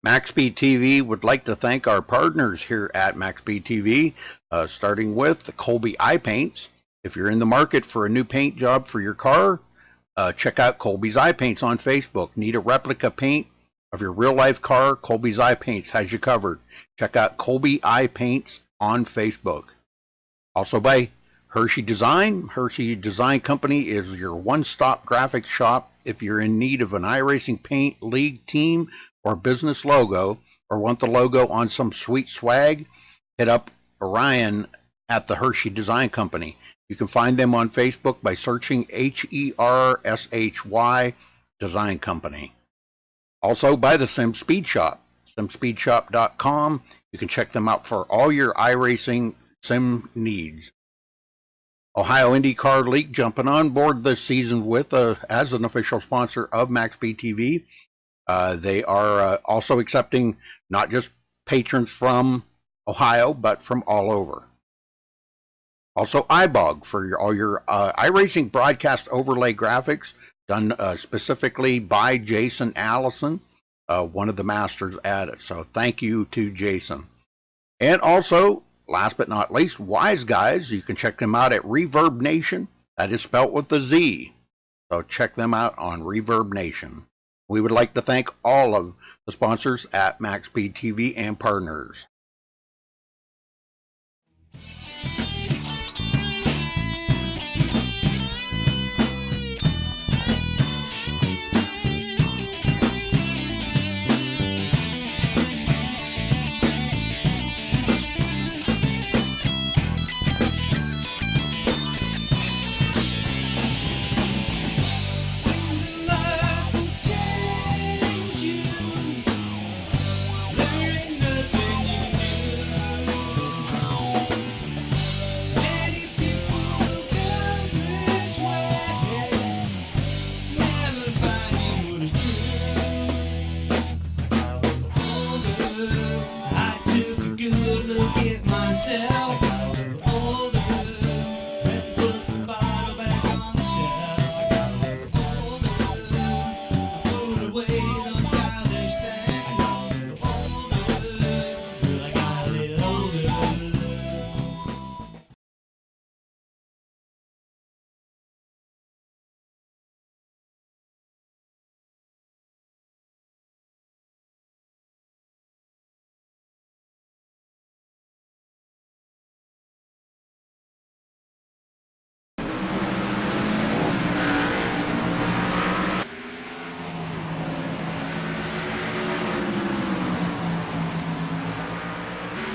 MaxSpeedTV would like to thank our partners here at MaxSpeedTV, starting with the Colby Eye Paints. If you're in the market for a new paint job for your car, check out Colby's Eye Paints on Facebook. Need a replica paint of your real-life car? Colby's Eye Paints has you covered. Check out Colby Eye Paints on Facebook. Also by Hershey Design. Hershey Design Company is your one-stop graphics shop. If you're in need of an iRacing paint, league, team, or business logo, or want the logo on some sweet swag, hit up Orion at the Hershey Design Company. You can find them on Facebook by searching HERSHY Design Company. Also by the Sim Speed Shop, simspeedshop.com. You can check them out for all your iRacing sim needs. Ohio IndyCar League jumping on board this season with as an official sponsor of MaxSpeedTV. They are also accepting not just patrons from Ohio, but from all over. Also, iBog for all your iRacing broadcast overlay graphics done specifically by Jason Allison, one of the masters at it. So thank you to Jason. And also, last but not least, Wise Guys. You can check them out at Reverb Nation. That is spelt with a Z. So check them out on Reverb Nation. We would like to thank all of the sponsors at MaxSpeedTV and partners.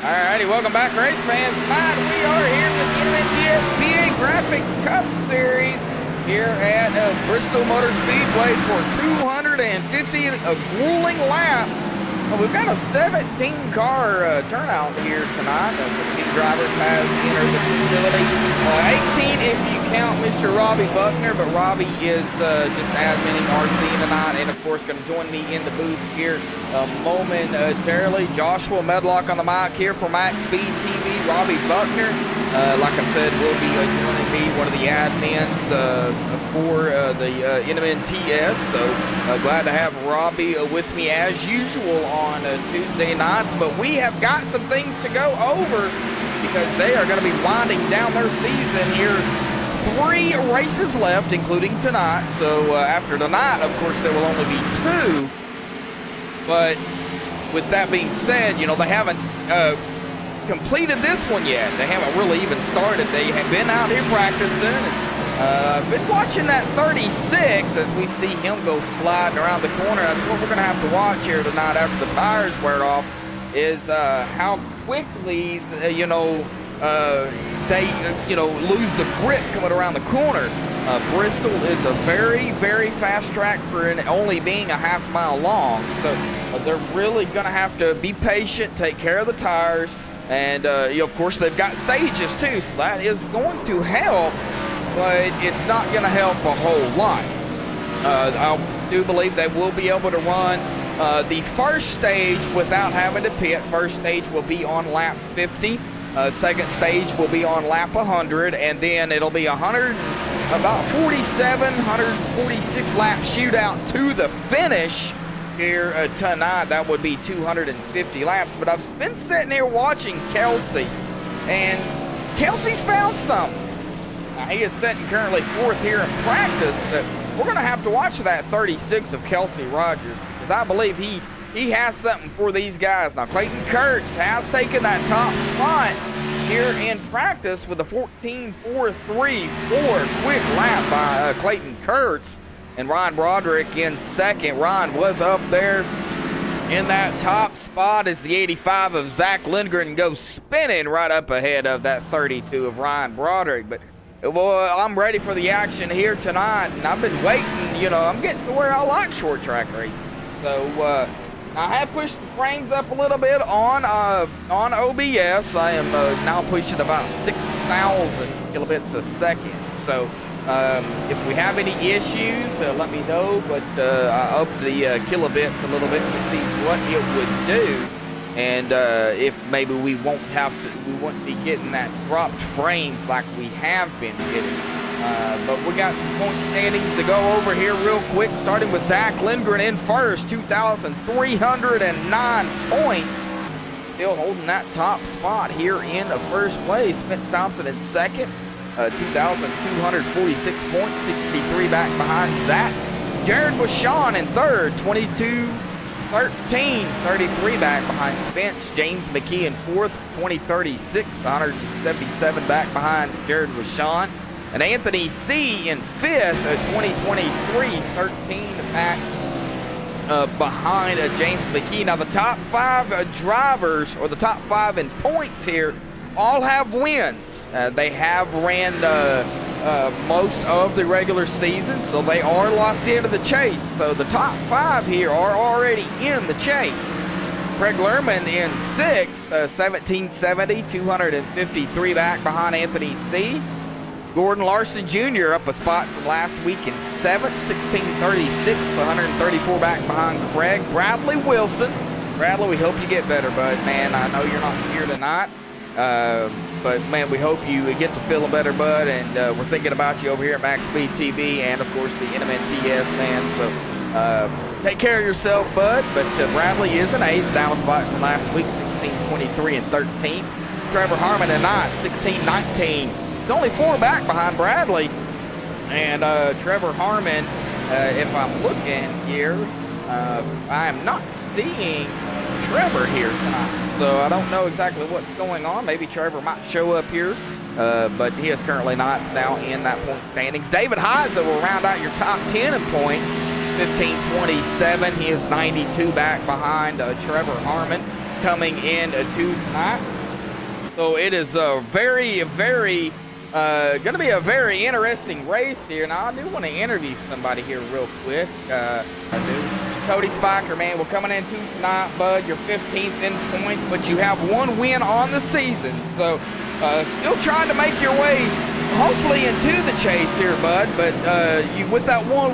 Alrighty, welcome back, race fans. Tonight we are here with the NMTSPA Graphics Cup Series here at Bristol Motor Speedway for 250 grueling laps. We've got a 17-car turnout here tonight. 17 drivers have entered the facility. 18 if you count Mr. Robbie Buckner, but Robbie is just adminning RC tonight, and of course going to join me in the booth here momentarily. Joshua Medlock on the mic here for MaxSpeedTV. Robbie Buckner, like I said, will be joining me, one of the admins for the NMNTS. So glad to have Robbie with me as usual on Tuesday nights. But we have got some things to go over because they are going to be winding down their season here. 3 races left, including tonight. So after tonight, of course, there will only be 2. But with that being said, you know, they haven't completed this one yet. They haven't really even started. They have been out here practicing. And, been watching that 36 as we see him go sliding around the corner. That's what we're going to have to watch here tonight after the tires wear off, is how quickly, they lose the grip coming around the corner. Bristol is a very, very fast track for it only being a half mile long. So they're really going to have to be patient, take care of the tires. And, of course, they've got stages, too. So that is going to help, but it's not going to help a whole lot. I do believe they will be able to run the first stage without having to pit. First stage will be on lap 50. Second stage will be on lap 100, and then it'll be about 146 lap shootout to the finish here tonight. That would be 250 laps. But I've been sitting here watching Kelsey, and Kelsey's found something. Now, he is sitting currently 4th here in practice, but we're going to have to watch that 36 of Kelsey Rogers, because I believe he has something for these guys. Now, Clayton Kurtz has taken that top spot here in practice with a 14.43 quick lap by Clayton Kurtz, and Ryan Broderick in second. Ryan was up there in that top spot as the 85 of Zach Lindgren goes spinning right up ahead of that 32 of Ryan Broderick. But well, I'm ready for the action here tonight, and I've been waiting. You know, I'm getting to where I like short track racing. So I have pushed the frames up a little bit on OBS. I am now pushing about 6,000 kilobits a second. So if we have any issues, let me know. But I up the kilobits a little bit to see what it would do, and if maybe we won't be getting that dropped frames like we have been getting. But we got some point standings to go over here real quick, starting with Zach Lindgren in first, 2,309 points. Still holding that top spot here in first place. Spence Thompson in second, 2,246 points, 63 back behind Zach. Jared Bashan in third, 22-13, 33 back behind Spence. James McKee in fourth, 2036, 177 back behind Jared Bashan. And Anthony C. in fifth, 2023, 13 back behind James McKee. Now the top 5 drivers, or the top 5 in points here, all have wins. They have ran most of the regular season, so they are locked into the chase. So the top 5 here are already in the chase. Craig Lerman in 6th, 1770, 253 back behind Anthony C. Gordon Larson Jr. up a spot from last week in 7th, 1636, 134 back behind Craig. Bradley Wilson. Bradley, we hope you get better, bud. Man, I know you're not here tonight, but man, we hope you get to feeling better, bud. And we're thinking about you over here at MaxSpeedTV, and of course the NMNTS, man. So take care of yourself, bud. But Bradley is an 8th, down a spot from last week, 1623 and 13th. Trevor Harmon in 9th, 1619. It's only 4 back behind Bradley. And Trevor Harmon, if I'm looking here, I am not seeing Trevor here tonight. So I don't know exactly what's going on. Maybe Trevor might show up here, but he is currently not now in that point standings. David Heiser will round out your top 10 in points, 1527. He is 92 back behind Trevor Harmon coming in to tonight. So it is a very, very going to be a very interesting race here. Now, I do want to interview somebody here real quick. I do. Cody Spiker, man, we're coming into tonight, bud. You're 15th in points, but you have 1 win on the season. So, still trying to make your way, hopefully, into the chase here, bud. But you with that 1.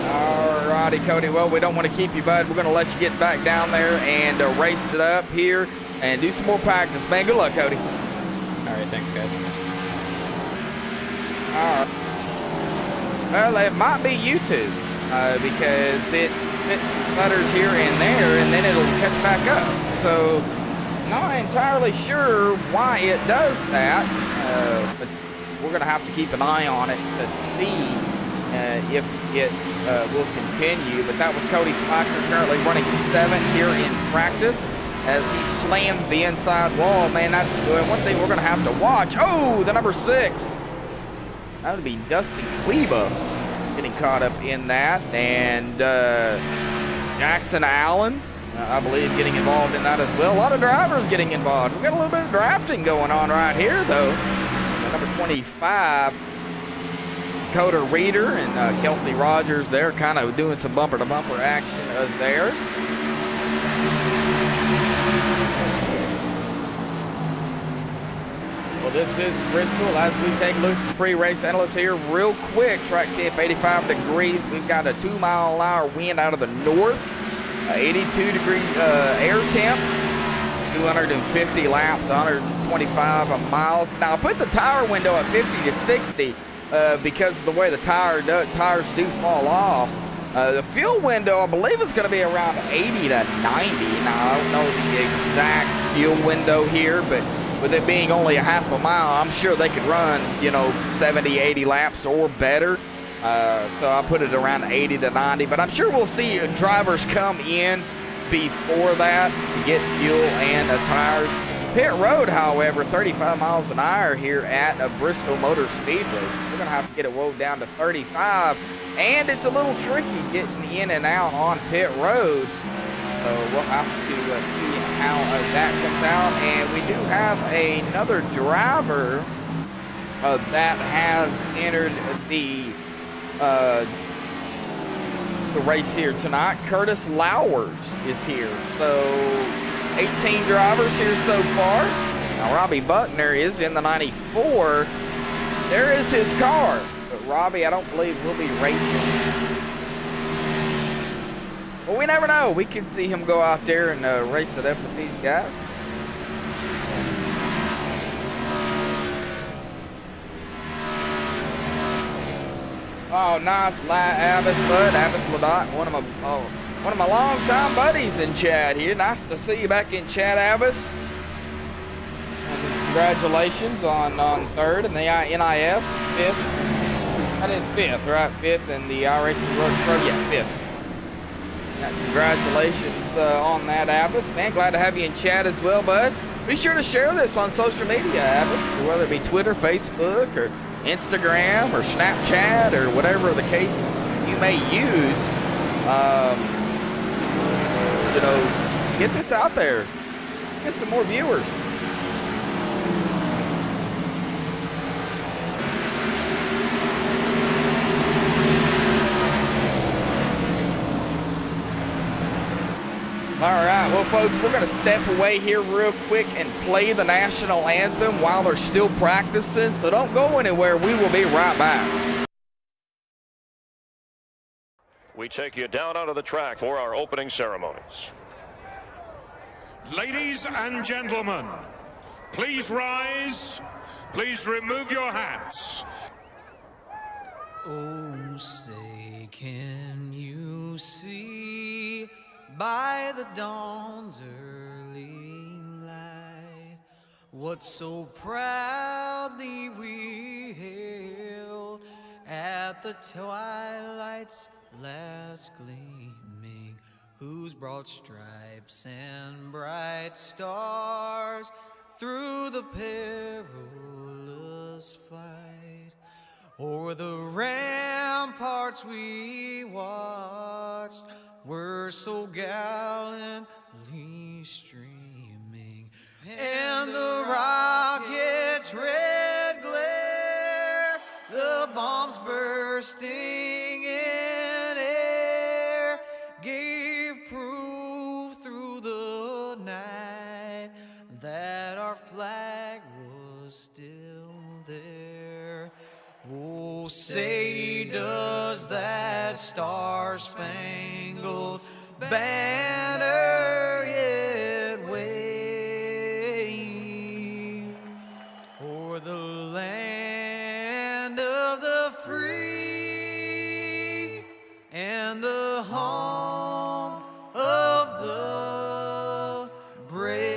All righty, Cody. Well, we don't want to keep you, bud. We're going to let you get back down there and race it up here and do some more practice, man. Good luck, Cody. All right, thanks, guys. All right. Well, it might be YouTube because it fits sputters here and there, and then it'll catch back up. So, not entirely sure why it does that, but we're going to have to keep an eye on it to see if it will continue. But that was Cody Spiker, currently running 7th here in practice, as he slams the inside wall. Man, that's good. One thing we're going to have to watch. Oh, the number 6. That would be Dustin Kleba getting caught up in that. And Jackson Allen, I believe, getting involved in that as well. A lot of drivers getting involved. We've got a little bit of drafting going on right here, though. Number 25, Dakota Reeder and Kelsey Rogers, they're kind of doing some bumper-to-bumper action there. Well, this is Bristol as we take a look at the pre-race analysts here real quick. Track temp 85 degrees. We've got a 2-mile-an-hour wind out of the north. 82-degree air temp. 250 laps, 125 miles. Now, I put the tire window at 50 to 60 because of the way the tires do fall off. The fuel window, I believe, is going to be around 80 to 90. Now, I don't know the exact fuel window here, but with it being only a half a mile, I'm sure they could run, 70, 80 laps or better. So I put it around 80 to 90, but I'm sure we'll see drivers come in before that to get fuel and tires. Pit road, however, 35 miles an hour here at Bristol Motor Speedway. We're going to have to get it woed down to 35, and it's a little tricky getting in and out on pit road. So we'll have to see how that comes out. And we do have another driver that has entered the race here tonight. Curtis Lowers is here. So 18 drivers here so far. Now Robbie Buckner is in the 94. There is his car. But Robbie, I don't believe will be racing. But we never know. We could see him go out there and race it up with these guys. Oh, nice, Abbas, bud. Abbas Ladot, one of my longtime buddies in chat here. Nice to see you back in chat, Abbas. And congratulations on third in the NIF, fifth. That is fifth, right? Fifth in the iRacing World Pro. Yeah, fifth. Yeah, congratulations on that, Abbas. Man, glad to have you in chat as well, bud. Be sure to share this on social media, Abbas, whether it be Twitter, Facebook, or Instagram, or Snapchat, or whatever the case you may use. Get this out there. Get some more viewers. All right, well, folks, we're going to step away here real quick and play the national anthem while they're still practicing, so don't go anywhere. We will be right back. We take you down onto the track for our opening ceremonies. Ladies and gentlemen, please rise. Please remove your hats. Oh, say, can you see by the dawn's early light what so proudly we hailed at the twilight's last gleaming, whose broad stripes and bright stars through the perilous flight o'er the ramparts we watched were so gallantly streaming, and the rocket's red glare, the bombs bursting in air, gave proof through the night that our flag was still there. Oh, say does that star-spangled banner yet wave o'er the land of the free and the home of the brave?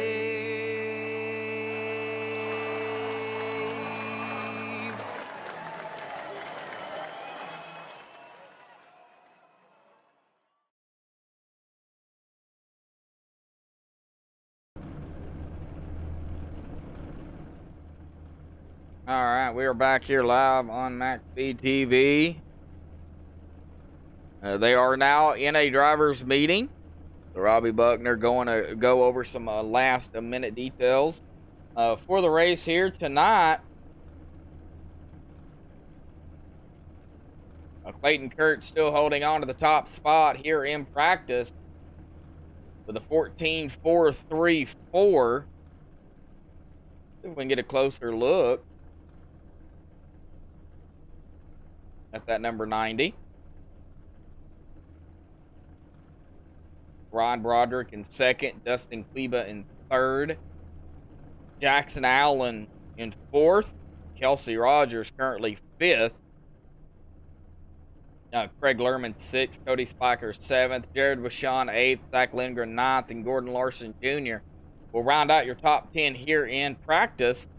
All right, we are back here live on MaxSpeedTV. They are now in a driver's meeting. So Robbie Buckner going to go over some last-minute details for the race here tonight. Clayton Kurt still holding on to the top spot here in practice with a 14.434. See if we can get a closer look at that number 90. Ron Broderick in second, Dustin Kleba in third, Jackson Allen in fourth, Kelsey Rogers currently fifth. Craig Lerman 6th, Cody Spiker 7th, Jared Vachon 8th, Zach Lindgren 9th, and Gordon Larson Jr. will round out your top 10 here in practice.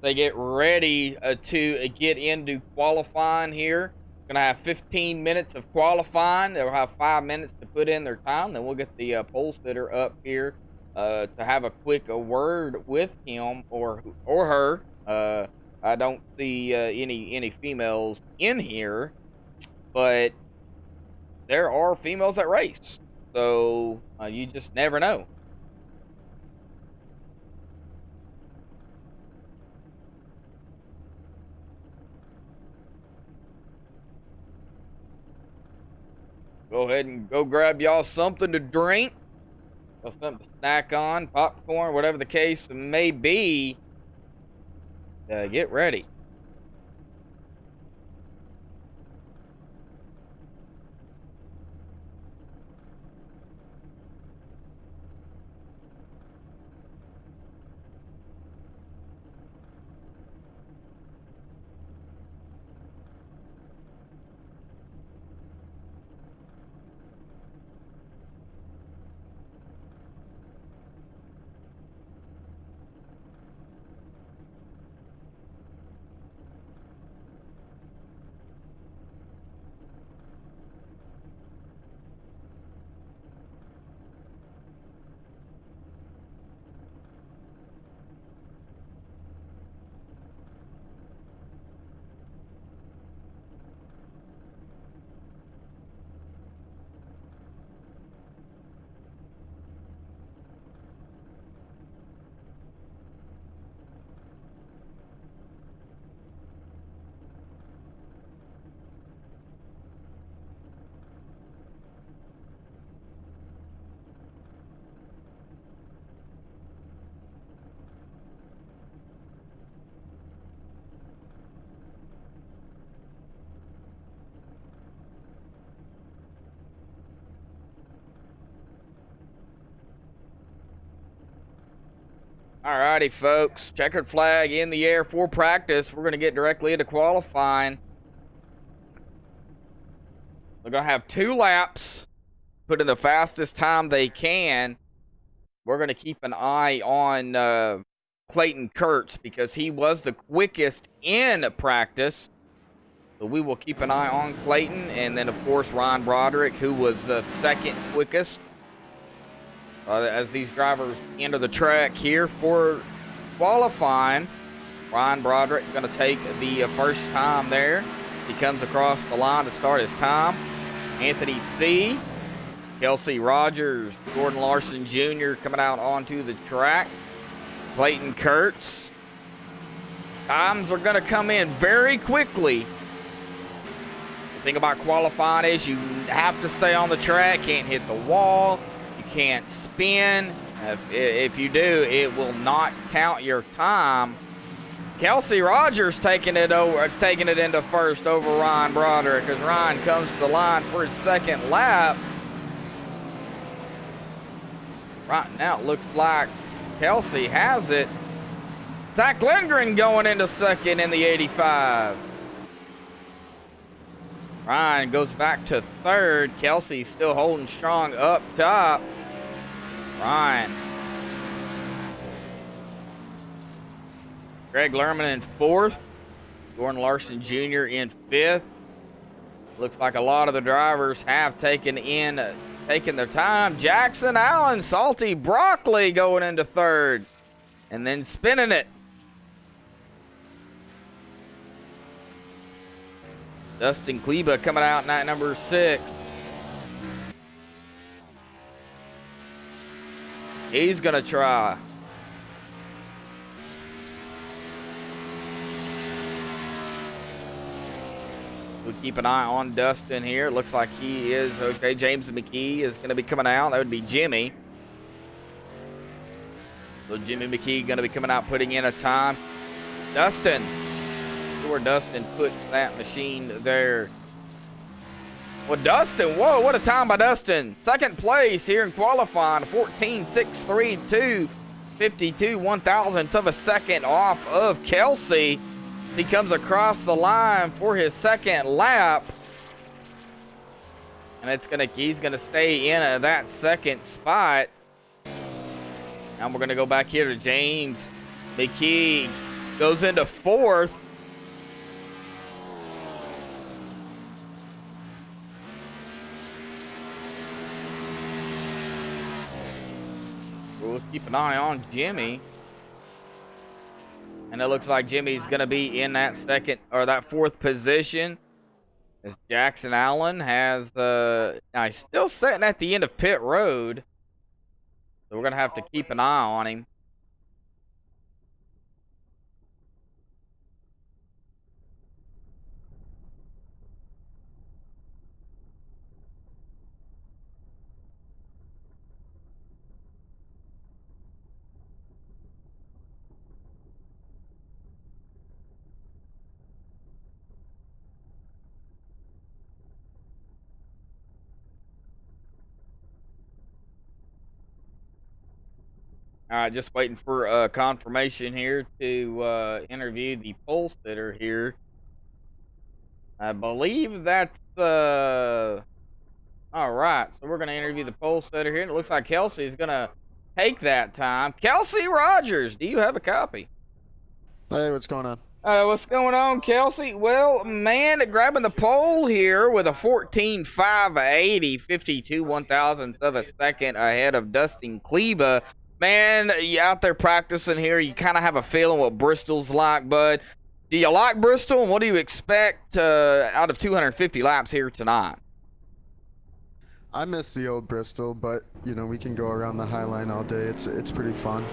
They get ready to get into qualifying here. Going to have 15 minutes of qualifying. They'll have 5 minutes to put in their time. Then we'll get the pole sitter up here to have a quick word with him or her. I don't see any females in here, but there are females that race, so you just never know. Go ahead and go grab y'all something to drink, or something to snack on, popcorn, whatever the case may be. Get ready. Alrighty, folks. Checkered flag in the air for practice. We're going to get directly into qualifying. We're going to have 2 laps. Put in the fastest time they can. We're going to keep an eye on Clayton Kurtz because he was the quickest in practice. So we will keep an eye on Clayton. And then, of course, Ryan Broderick, who was second quickest. As these drivers enter the track here for qualifying, Ryan Broderick going to take the first time there. He comes across the line to start his time. Anthony C., Kelsey Rogers, Gordon Larson Jr. coming out onto the track. Clayton Kurtz. Times are going to come in very quickly. The thing about qualifying is you have to stay on the track, can't hit the wall. Can't spin. If you do, it will not count your time. Kelsey Rogers taking it into first over Ryan Broderick as Ryan comes to the line for his second lap. Right now it looks like Kelsey has it. Zach Lindgren going into second in the 85. Ryan goes back to third. Kelsey still holding strong up top. Ryan. Greg Lerman in fourth. Gordon Larson Jr. in fifth. Looks like a lot of the drivers have taken their time. Jackson Allen, Salty Broccoli going into third. And then spinning it. Dustin Kleba coming out in at number 6. He's going to try. We'll keep an eye on Dustin here. Looks like he is okay. James McKee is going to be coming out. That would be Jimmy. So Jimmy McKee going to be coming out, putting in a time. Dustin. Where Dustin puts that machine there. Well, Dustin, whoa, what a time by Dustin. Second place here in qualifying, 14.632, 52 1,000ths of a second off of Kelsey. He comes across the line for his second lap. And he's gonna stay in that second spot. Now we're gonna go back here to James McKee. Goes into fourth. We'll keep an eye on Jimmy. And it looks like Jimmy's gonna be in that second or that fourth position. As Jackson Allen has he's still sitting at the end of pit road. So we're gonna have to keep an eye on him. All right, just waiting for confirmation here to interview the pole sitter here. I believe that's all right. So we're gonna interview the pole sitter here, and it looks like Kelsey's gonna take that time. Kelsey Rogers, do you have a copy? Hey, what's going on? What's going on, Kelsey? Well, man, grabbing the pole here with a 14.580, 52 1,000ths of a second ahead of Dustin Kleba. Man, you out there practicing here, you kind of have a feeling what Bristol's like, bud. Do you like Bristol, and what do you expect out of 250 laps here tonight? I miss the old Bristol, but you know we can go around the High Line all day. It's pretty fun.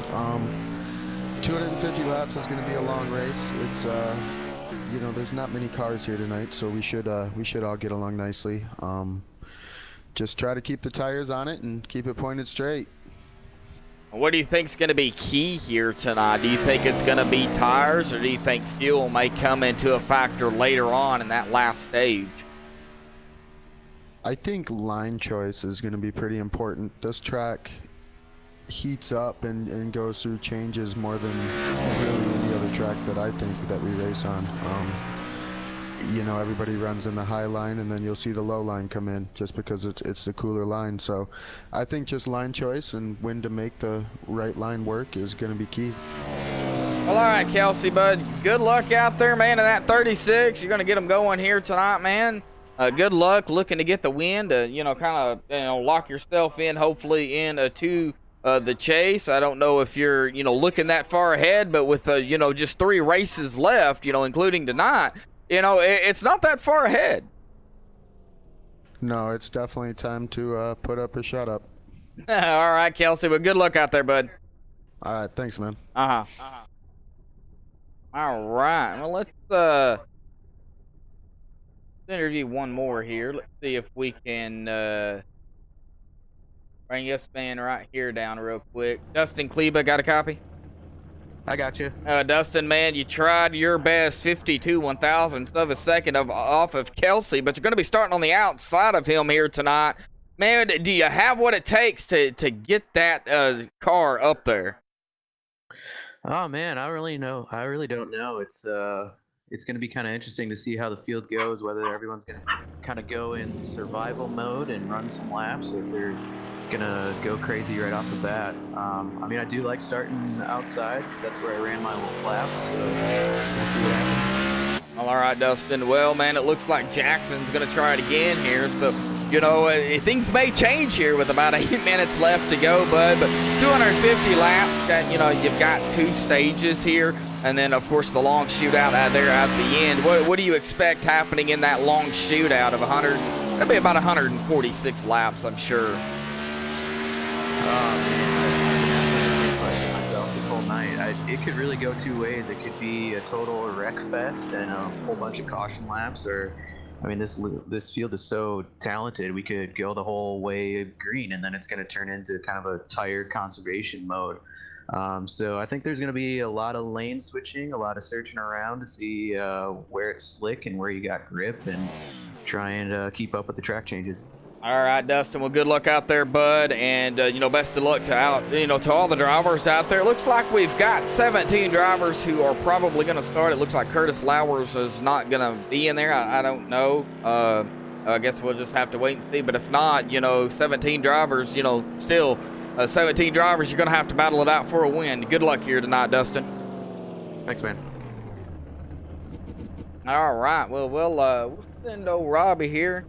250 laps is going to be a long race. It's you know there's not many cars here tonight, so we should all get along nicely. Just try to keep the tires on it and keep it pointed straight. What do you think is going to be key here tonight? Do you think it's going to be tires, or do you think fuel may come into a factor later on in that last stage? I think line choice is going to be pretty important. This track heats up and goes through changes more than really any other track that I think that we race on. You know, everybody runs in the high line, and then you'll see the low line come in just because it's the cooler line. So I think just line choice and when to make the right line work is going to be key. Well, all right, Kelsey, bud. Good luck out there, man, in that 36. You're going to get them going here tonight, man. Good luck looking to get the win to, you know, kind of, lock yourself in, hopefully, to the chase. I don't know if you're, looking that far ahead, but with, just 3 races left, including tonight, it's not that far ahead. No, it's definitely time to put up or shut up. All right, Kelsey. Well, good luck out there, bud. All right, thanks, man. All right. Well, let's interview one more here. Let's see if we can bring this man right here down real quick. Dustin Kleba, got a copy? I got you. Dustin, man, you tried your best, 52 1,000ths of a second off of Kelsey, but you're going to be starting on the outside of him here tonight. Man, do you have what it takes to get that car up there? Oh man, I really don't know. It's going to be kind of interesting to see how the field goes, whether everyone's going to kind of go in survival mode and run some laps, or if they're going to go crazy right off the bat. I mean, I do like starting outside because that's where I ran my little laps, so we'll see what happens. Well, all right, Dustin. Well, man, it looks like Jackson's going to try it again here, so things may change here with about 8 minutes left to go, bud. But 250 laps, you've got 2 stages here, and then of course the long shootout out there at the end. What do you expect happening in that long shootout of 100? That'll be about 146 laps, I'm sure. Myself this whole night. It could really go 2 ways. It could be a total wreck fest and a whole bunch of caution laps, or I mean, this field is so talented. We could go the whole way green, and then it's going to turn into kind of a tire conservation mode. So I think there's going to be a lot of lane switching, a lot of searching around to see where it's slick and where you got grip, and try and keep up with the track changes. All right, Dustin. Well, good luck out there, bud, and you know, best of luck to all the drivers out there. It looks like we've got 17 drivers who are probably going to start. It looks like Curtis Lowers is not going to be in there. I don't know. I guess we'll just have to wait and see. But if not, you know, 17 drivers, you know, still 17 drivers, you're going to have to battle it out for a win. Good luck here tonight, Dustin. Thanks, man. All right. Well, we'll send old Robbie here.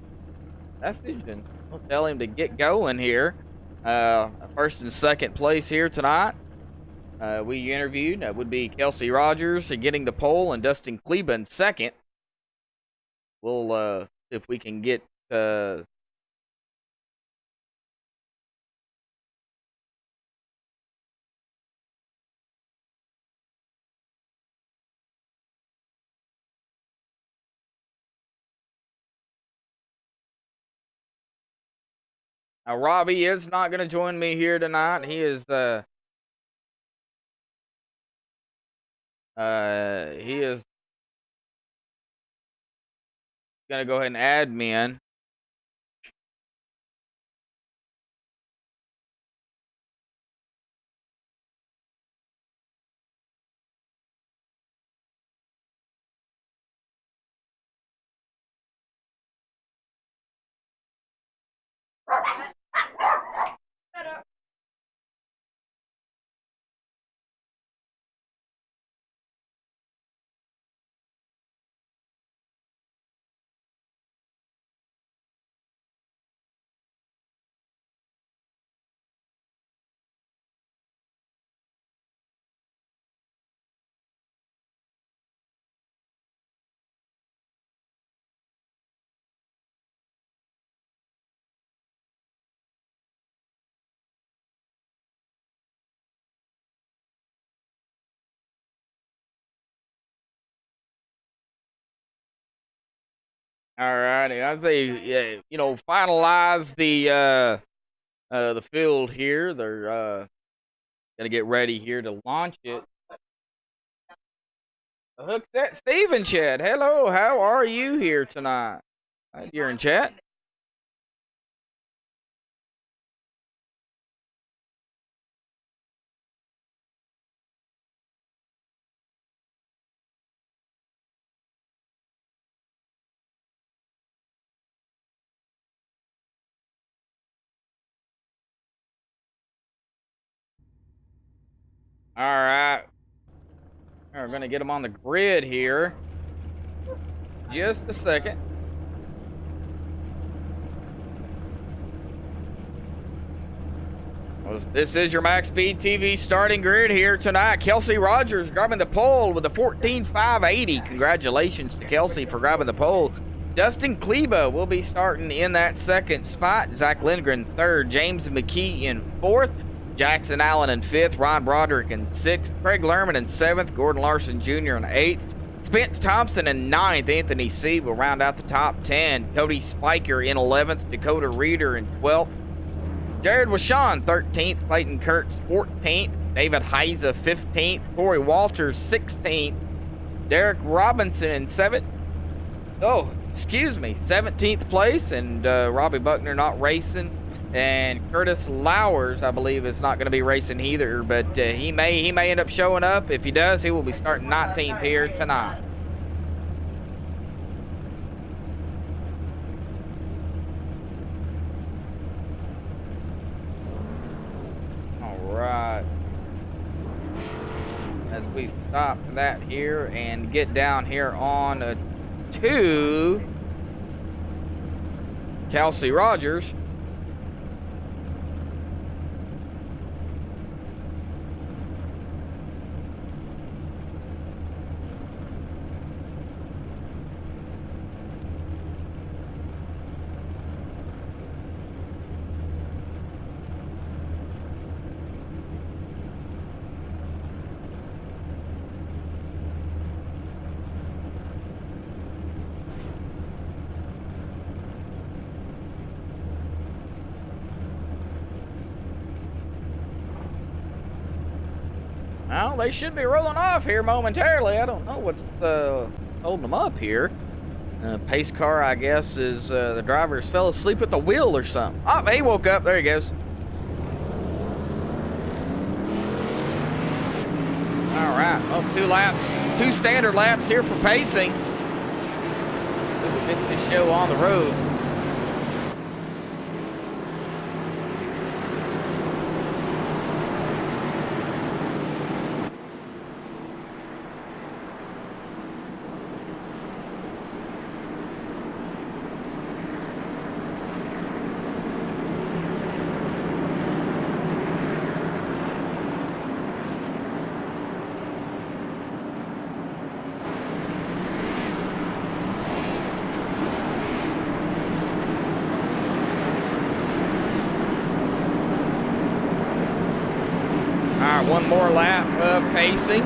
And we'll tell him to get going here. First and second place here tonight. We interviewed would be Kelsey Rogers getting the pole and Dustin Kleba second. We'll see if we can get now, Robbie is not going to join me here tonight. He is going to go ahead and add me in. All righty, as they you know, finalize the field here, they're gonna get ready here to launch it. Hook that Steven chat. Hello, how are you here tonight? You're in chat. All right. We're going to get them on the grid here. Just a second. Well, this is your MaxSpeedTV starting grid here tonight. Kelsey Rogers grabbing the pole with a 14.580. Congratulations to Kelsey for grabbing the pole. Dustin Kleba will be starting in that second spot. Zach Lindgren third. James McKee in fourth. Jackson Allen in fifth, Ron Broderick in sixth, Craig Lerman in seventh, Gordon Larson Jr. in eighth, Spence Thompson in ninth, Anthony C. will round out the top 10, Cody Spiker in 11th, Dakota Reeder in 12th, Jared Washon 13th, Clayton Kurtz 14th, David Heiza 15th, Corey Walters 16th, Derek Robinson in 17th place, and Robbie Buckner not racing. And Curtis Lowers, I believe, is not going to be racing either, but he may end up showing up. If he does, he will be starting 19th here tonight. All right. As we stop that here and get down here on to Kelsey Rogers. Well, they should be rolling off here momentarily. I don't know what's holding them up here. Pace car, I guess, is the driver's fell asleep at the wheel or something. Oh, he woke up. There he goes. All right. Oh, 2 laps. 2 standard laps here for pacing. We'll get this show on the road. One more lap of pacing.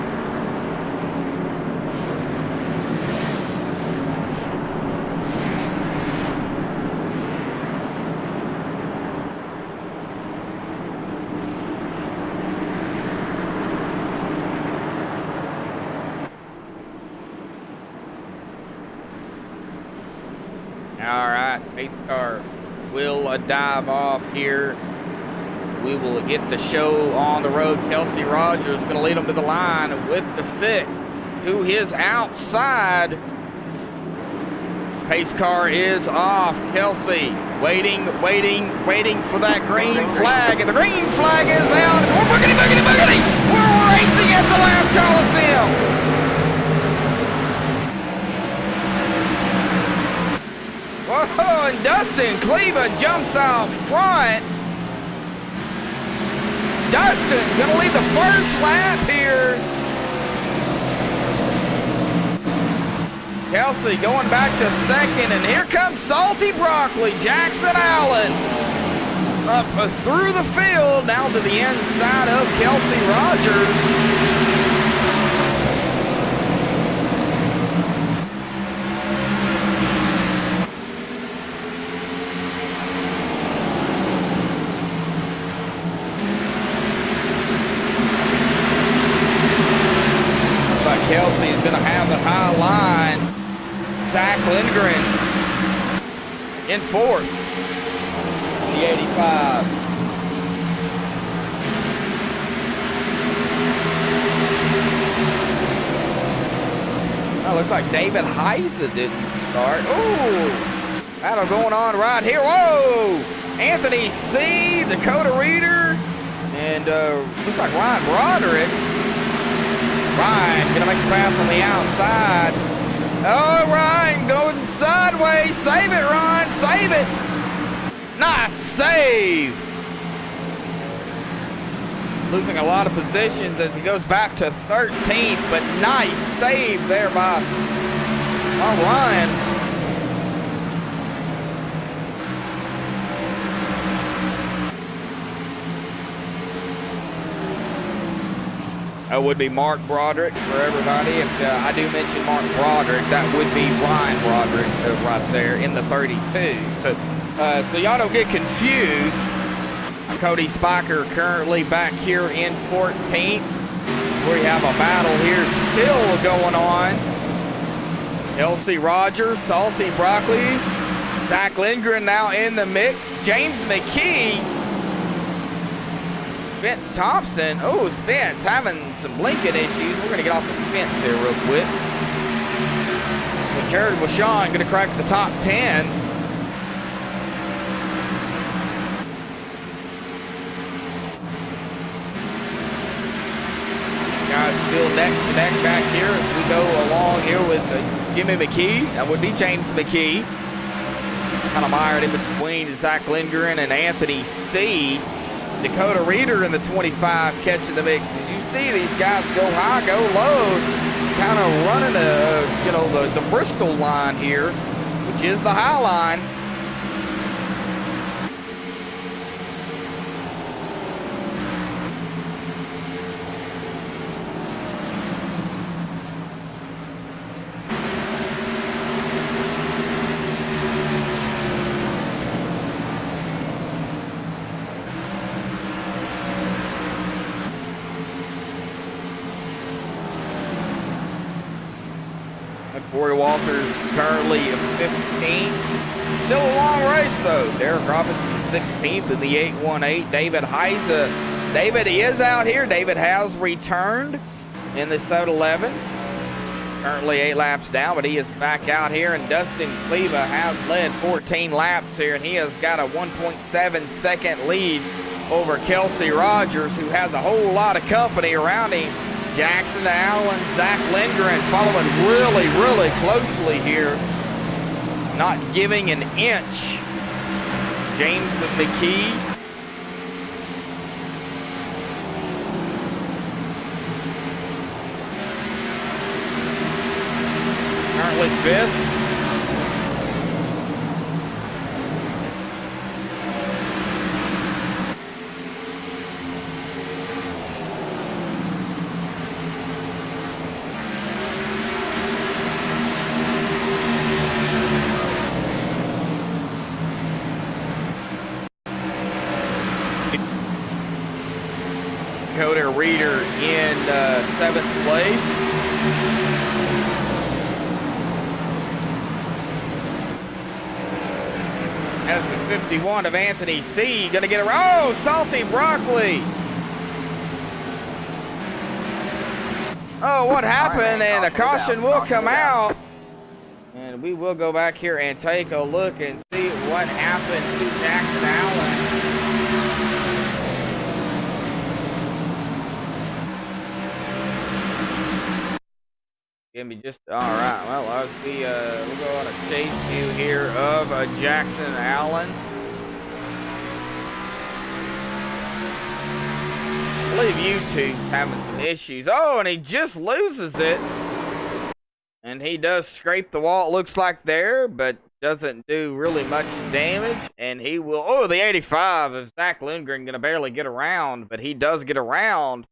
All right, pace car will dive off here. We will get the show on the road. Kelsey Rogers going to lead them to the line with the 6 to his outside. Pace car is off. Kelsey waiting for that green flag, and the green flag is out. We're boogity. We're racing at the lap Coliseum. Whoa, and Dustin Cleveland jumps out front. Dustin gonna lead the first lap here. Kelsey going back to second, and here comes Salty Broccoli, Jackson Allen. Up through the field, now to the inside of Kelsey Rogers. Kelsey is going to have the high line. Zach Lindgren in 4th. The 85. Oh, looks like David Heisa didn't start. Oh, battle going on right here. Whoa! Anthony C., Dakota Reeder, and looks like Ryan Broderick. Ryan gonna make a pass on the outside. Oh, Ryan going sideways. Save it, Ryan. Save it. Nice save. Losing a lot of positions as he goes back to 13th, but nice save there by Ryan. That would be Mark Broderick for everybody. If I do mention Mark Broderick, that would be Ryan Broderick right there in the 32. So y'all don't get confused. Cody Spiker currently back here in 14th. We have a battle here still going on. Kelsey Rogers, Salty Broccoli, Zach Lindgren now in the mix. James McKee. Spence Thompson. Oh, Spence having some blinking issues. We're going to get off of Spence here real quick. But Jared Washon going to crack the top 10. Guys still neck to neck back here as we go along here with Jimmy McKee. That would be James McKee. Kind of mired in between Zach Lindgren and Anthony C. Dakota Reeder in the 25 catching the mix. As you see these guys go high, go low, kind of running the Bristol line here, which is the high line. Corey Walters currently 15th. Still a long race though. Derek Robinson 16th in the 818. David Heiza. David is out here. David has returned in the 711. Currently 8 laps down, but he is back out here. And Dustin Kleba has led 14 laps here, and he has got a 1.7 second lead over Kelsey Rogers, who has a whole lot of company around him. Jackson Allen, Zach Lindgren following really, really closely here. Not giving an inch. James McKee. Currently 5th. Dakota Reeder in 7th place. As the 51 of Anthony C. Gonna get around. Oh, Salty Broccoli. Oh, what happened? And the caution will come out. And we will go back here and take a look and see what happened to Jackson Allen. Give me just all right. Well, as we'll go on a chase view here of Jackson Allen. I believe YouTube's having some issues. Oh, and he just loses it, and he does scrape the wall. It looks like there, but doesn't do really much damage. And he will. Oh, the 85 of Zach Lindgren gonna barely get around, but he does get around.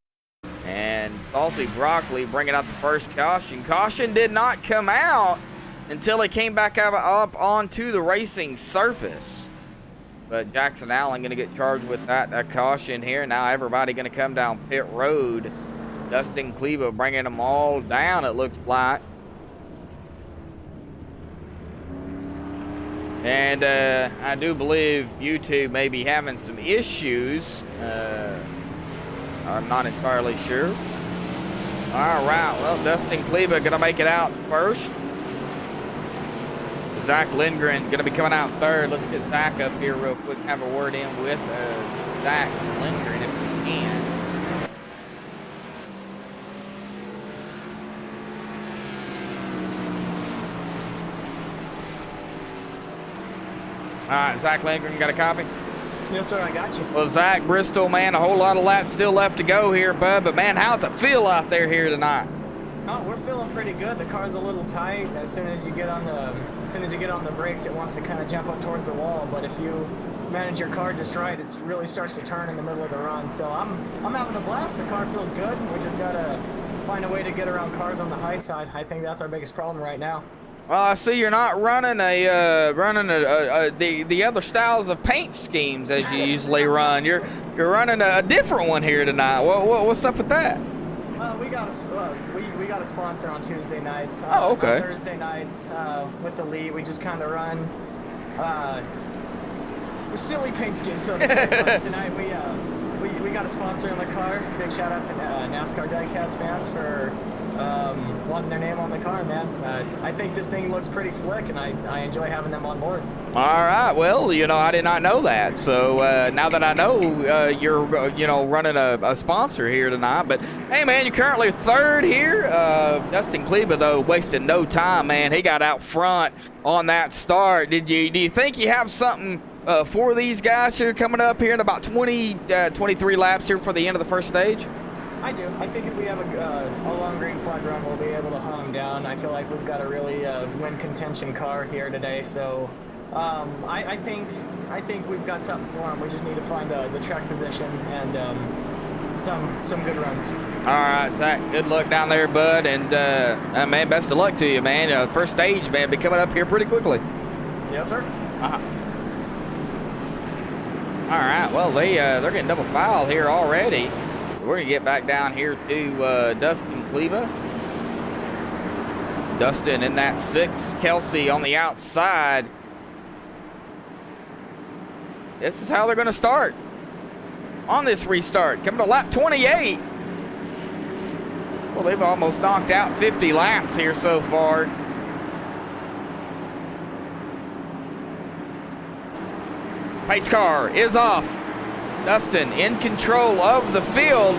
And Salty Broccoli bringing out the first caution. Caution did not come out until he came back up onto the racing surface. But Jackson Allen going to get charged with that caution here. Now everybody going to come down pit road. Dustin Kleba bringing them all down, it looks like. And I do believe YouTube may be having some issues. I'm not entirely sure. All right, well, Dustin Kleba gonna make it out first. Zach Lindgren gonna be coming out third. Let's get Zach up here real quick. Have a word in with Zach Lindgren if we can. All right, Zach Lindgren, got a copy? Yes, sir, I got you. Well, Zach, Bristol, man, a whole lot of laps still left to go here, bud. But, man, how's it feel out there here tonight? Oh, we're feeling pretty good. The car's a little tight. As soon as you get on the brakes, it wants to kind of jump up towards the wall. But if you manage your car just right, it really starts to turn in the middle of the run. So I'm having a blast. The car feels good. We just gotta find a way to get around cars on the high side. I think that's our biggest problem right now. Well, I see you're not running the other styles of paint schemes as you usually run. You're running a different one here tonight. What's up with that? We got a sponsor on Tuesday nights. Oh, okay. On Thursday nights with the lead, we just kind of run silly paint schemes, so to say. But tonight we got a sponsor in the car. Big shout out to NASCAR Diecast fans for wanting their name on the car, man. I think this thing looks pretty slick, and I enjoy having them on board. All right, well, I did not know that. So now that I know you're, running a sponsor here tonight. But, hey, man, you're currently third here. Dustin Kleba, though, wasted no time, man. He got out front on that start. Do you think you have something for these guys here coming up here in about 23 laps here for the end of the first stage? I do. I think if we have a long green flag run, we'll be able to hunt them down. I feel like we've got a really win contention car here today, so I think we've got something for them. We just need to find the track position and some good runs. All right, Zach. Good luck down there, bud, and man, best of luck to you, man. First stage, man, be coming up here pretty quickly. Yes, sir. All right. Well, they're getting double fouled here already. We're going to get back down here to Dustin Kleba. Dustin in that 6, Kelsey on the outside. This is how they're going to start on this restart. Coming to lap 28. Well, they've almost knocked out 50 laps here so far. Pace car is off. Dustin in control of the field.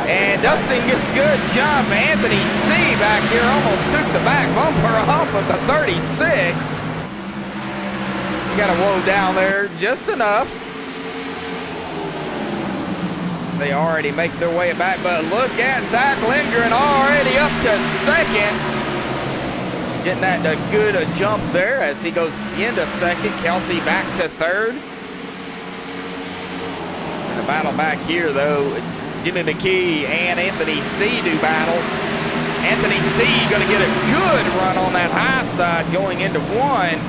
And Dustin gets good jump. Anthony C back here almost took the back bumper off of the 36. You got to whoa down there just enough. They already make their way back, but look at Zach Lindgren already up to second. Getting that good jump there as he goes into second. Kelsey back to third. And the battle back here, though, Jimmy McKee and Anthony C do battle. Anthony C going to get a good run on that high side going into 1.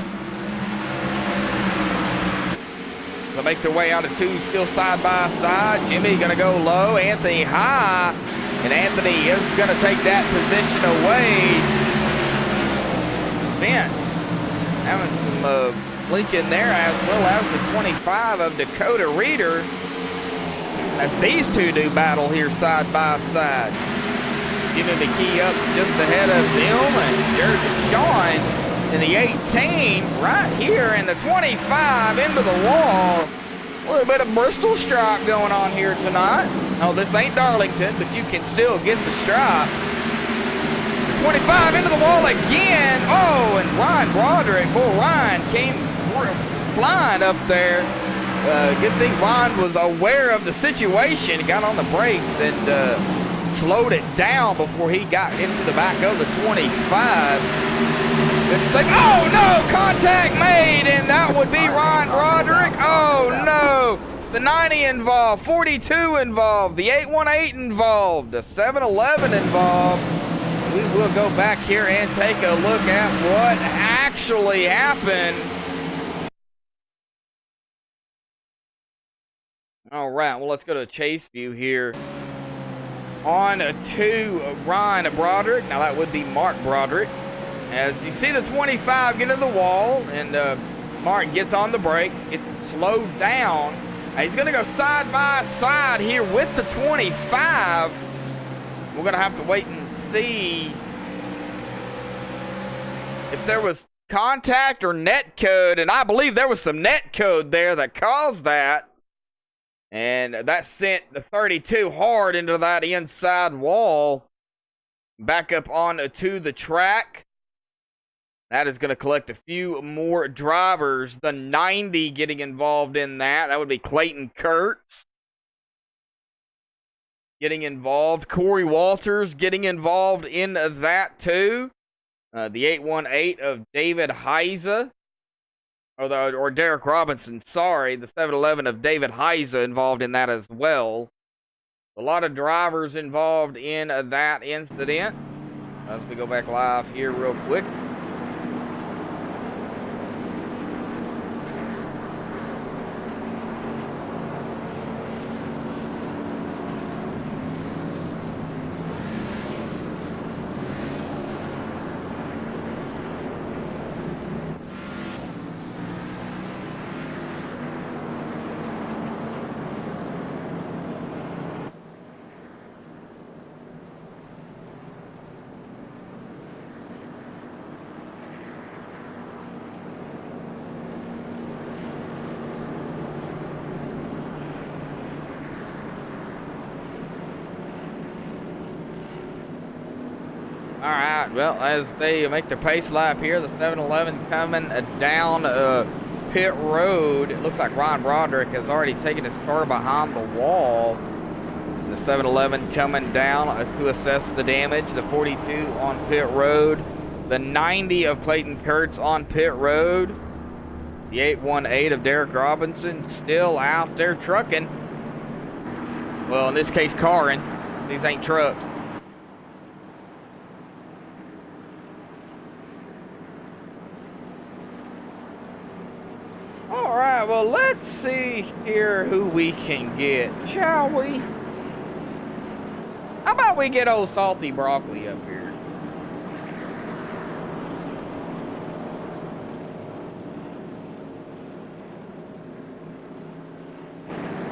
They'll make their way out of 2, still side by side. Jimmy going to go low, Anthony high, and Anthony is going to take that position away. Spence having some blinking there, as well as the 25 of Dakota Reeder. As these two do battle here side by side. Jimmy McKee up just ahead of them, and Jared Deshawn in the 18 right here in the 25 into the wall. A little bit of Bristol stripe going on here tonight. Oh, this ain't Darlington, but you can still get the stripe. The 25 into the wall again. Oh, and Ryan Broderick. Boy, Ryan came flying up there. Good thing Ryan was aware of the situation. He got on the brakes and slowed it down before he got into the back of the 25. Good save. Oh, no! Contact made, and that would be Ryan Broderick. Oh, no! The 90 involved, 42 involved, the 818 involved, the 711 involved. We will go back here and take a look at what actually happened. All right, well, let's go to chase view here. On to Ryan Broderick. Now, that would be Mark Broderick. As you see the 25 get to the wall, and Martin gets on the brakes. It's slowed down. He's going to go side by side here with the 25. We're going to have to wait and see if there was contact or net code, and I believe there was some net code there that caused that. And that sent the 32 hard into that inside wall. Back up onto the track. That is going to collect a few more drivers. The 90 getting involved in that. That would be Clayton Kurtz getting involved. Corey Walters getting involved in that too. The 818 of David Heiza. Or Derek Robinson, sorry. The 711 of David Heiza involved in that as well. A lot of drivers involved in that incident. As we go back live here real quick. All right, well, as they make their pace lap here, the 711 coming down pit road. It looks like Ryan Broderick has already taken his car behind the wall. The 711 coming down to assess the damage. The 42 on pit road. The 90 of Clayton Kurtz on pit road. The 818 of Derek Robinson still out there trucking. Well, in this case, carring. These ain't trucks. All right, well, let's see here who we can get, shall we? How about we get old Salty Broccoli up here?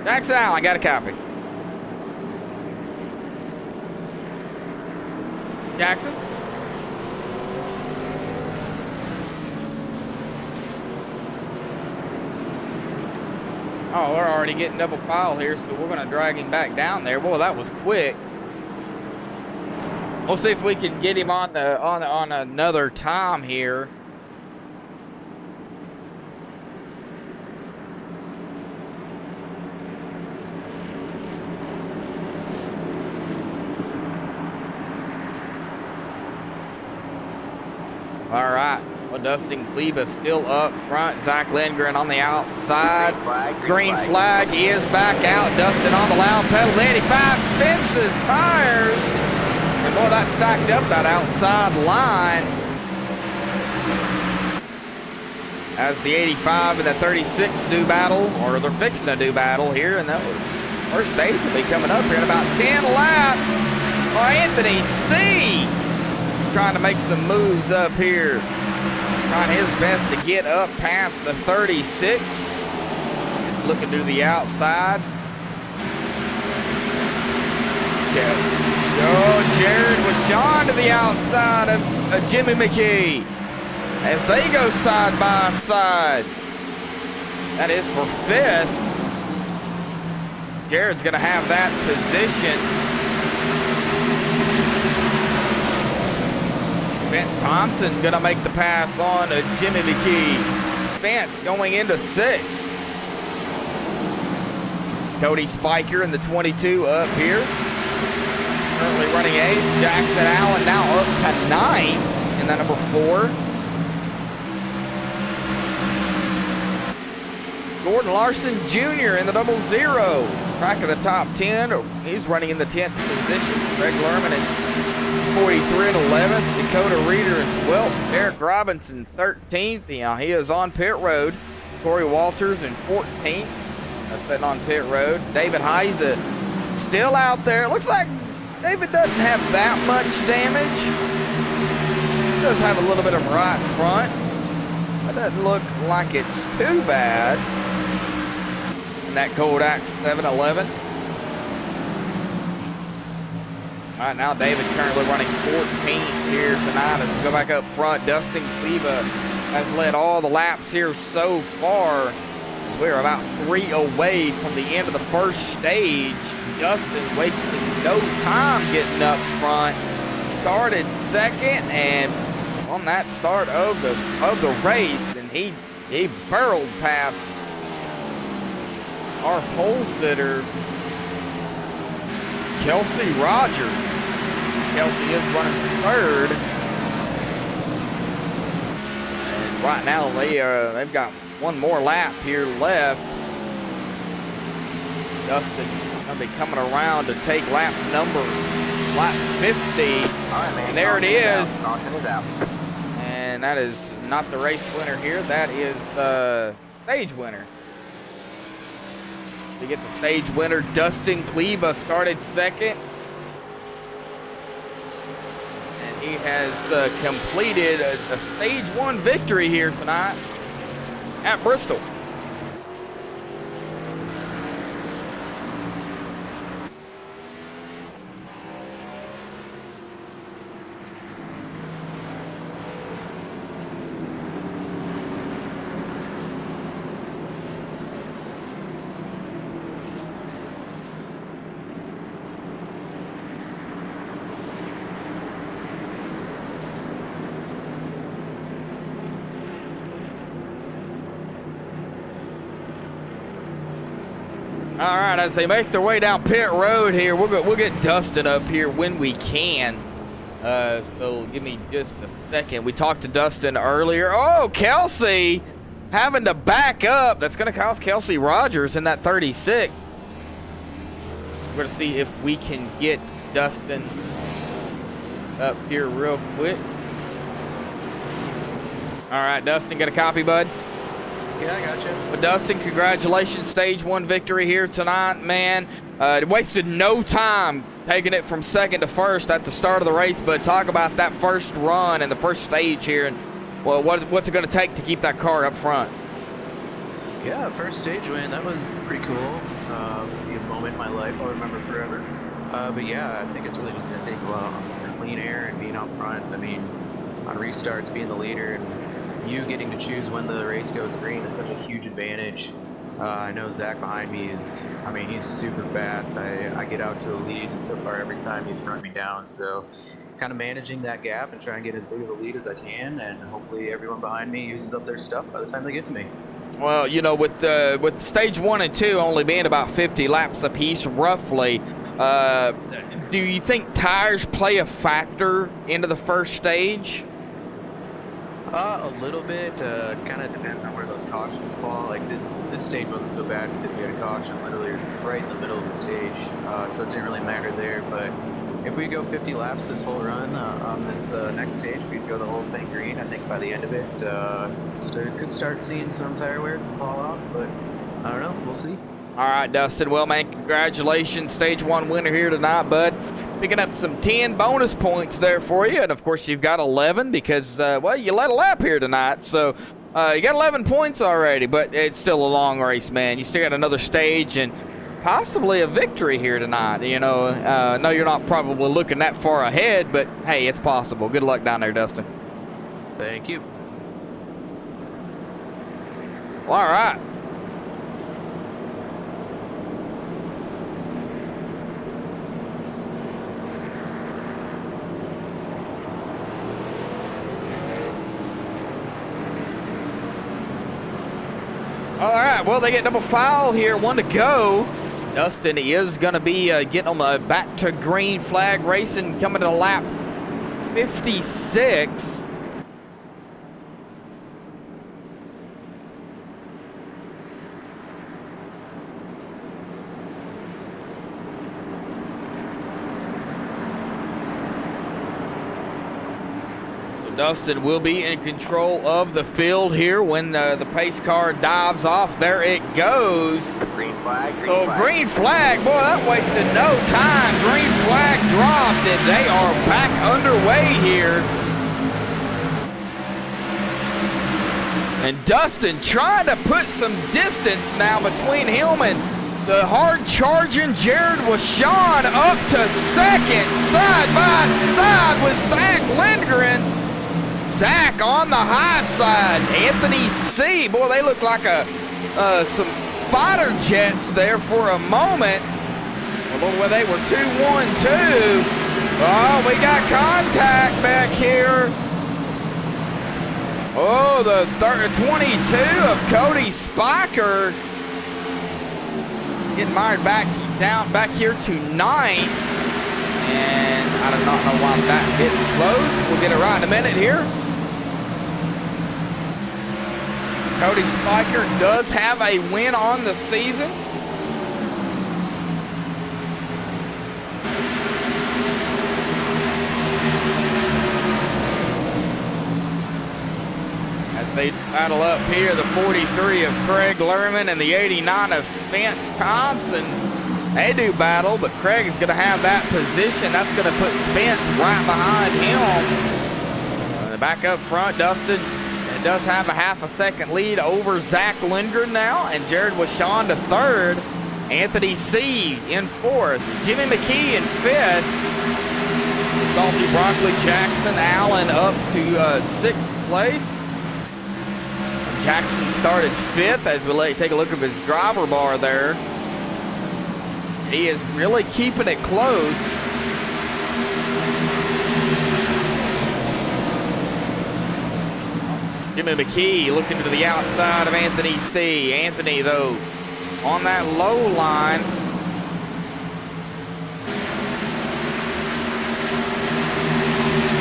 Jackson Allen, got a copy. Jackson? Oh, we're already getting double file here, so we're gonna drag him back down there. Boy, that was quick. We'll see if we can get him on another time here. All right. Well, Dustin Kleba still up front. Zach Lindgren on the outside. Green flag. He is back out. Dustin on the loud pedal. 85 spins his tires. And boy, that stacked up that outside line. As the 85 and the 36 do battle, or they're fixing to do battle here. And the first stage will be coming up here in about 10 laps. Oh, Anthony C. trying to make some moves up here. Trying his best to get up past the 36. Just looking to the outside. Oh, Jared with Sean to the outside of Jimmy McKee. As they go side by side. That is for 5th. Jared's going to have that position. Vince Thompson gonna make the pass on to Jimmy McKee. Vince going into 6th. Cody Spiker in the 22 up here. Currently running 8th. Jackson Allen now up to 9th in that number 4. Gordon Larson Jr. in the 00. Crack of the top 10. He's running in the 10th position. Greg Lerman in 43 and 11th. Dakota Reeder in 12th. Derek Robinson 13th. Yeah, he is on pit road. Corey Walters in 14th. That's sitting on pit road. David Heise still out there. It looks like David doesn't have that much damage. He does have a little bit of right front. That doesn't look like it's too bad. And that Kodak 711. All right, now David currently running 14th here tonight. As we go back up front, Dustin Kleba has led all the laps here so far. We're about 3 away from the end of the first stage. Dustin wasting no time getting up front. Started 2nd, and on that start of the race, and he barreled past our pole sitter, Kelsey Rogers. Kelsey is running 3rd. And right now they've got one more lap here left. Dustin gonna be coming around to take lap 50. And there it is. And that is not the race winner here. That is the stage winner. We get the stage winner. Dustin Kleba started 2nd. And he has completed a stage 1 victory here tonight at Bristol. All right, as they make their way down pit road here, we'll get Dustin up here when we can. So give me just a second. We talked to Dustin earlier. Oh, Kelsey having to back up. That's going to cost Kelsey Rogers in that 36. We're going to see if we can get Dustin up here real quick. All right, Dustin, get a copy, bud? Yeah, I got you. But Dustin, congratulations, stage 1 victory here tonight, man. Wasted no time taking it from 2nd to 1st at the start of the race, but talk about that first run and the first stage here, and well, what's it going to take to keep that car up front? Yeah, first stage win. That was pretty cool. Be a moment in my life I'll remember forever. But yeah, I think it's really just going to take a lot of clean air and being out front. I mean, on restarts, being the leader and you getting to choose when the race goes green is such a huge advantage. I know Zach behind me is, I mean, he's super fast. I get out to a lead, and so far every time he's run me down. So kind of managing that gap and trying to get as big of a lead as I can, and hopefully everyone behind me uses up their stuff by the time they get to me. Well, you know, with stage 1 and 2 only being about 50 laps apiece, roughly, do you think tires play a factor into the first stage? A little bit. Kind of depends on where those cautions fall. Like this stage wasn't so bad because we had a caution literally right in the middle of the stage, so it didn't really matter there. But if we go 50 laps this whole run on this next stage, we'd go the whole thing green. I think by the end of it, could start seeing some tire wear and some fall off, but I don't know. We'll see. All right, Dustin. Well, man, congratulations. Stage 1 winner here tonight, bud. Picking up some 10 bonus points there for you. And, of course, you've got 11 because, well, you led a lap here tonight. So you got 11 points already, but it's still a long race, man. You still got another stage and possibly a victory here tonight. You know, I know you're not probably looking that far ahead, but, hey, it's possible. Good luck down there, Dustin. Thank you. Well, all right. All right, well, they get double foul here, 1 to go. Dustin is going to be getting them back to green flag racing, coming to lap 56. Dustin will be in control of the field here when the pace car dives off. There it goes. Green flag. Green flag. Boy, that wasted no time. Green flag dropped, and they are back underway here. And Dustin trying to put some distance now between him and the hard-charging Jared Washon up to second, side by side with Zach Lindgren. Zach on the high side. Anthony C. Boy, they look like some fighter jets there for a moment. Well, they were 2-1-2. Oh, we got contact back here. Oh, the 22 of Cody Spiker getting mired back here to 9th. And I do not know why that didn't close. We'll get it right in a minute here. Cody Spiker does have a win on the season. As they battle up here, the 43 of Craig Lerman and the 89 of Spence Thompson. They do battle, but Craig is going to have that position. That's going to put Spence right behind him. Back up front, Dustin does have a half a second lead over Zach Lindgren now, and Jared Washon to 3rd. Anthony C. in 4th. Jimmy McKee in 5th. Salty Broccoli Jackson Allen up to 6th place. Jackson started 5th as we take a look at his driver bar there. He is really keeping it close. Jimmy McKee looking to the outside of Anthony C. Anthony, though, on that low line.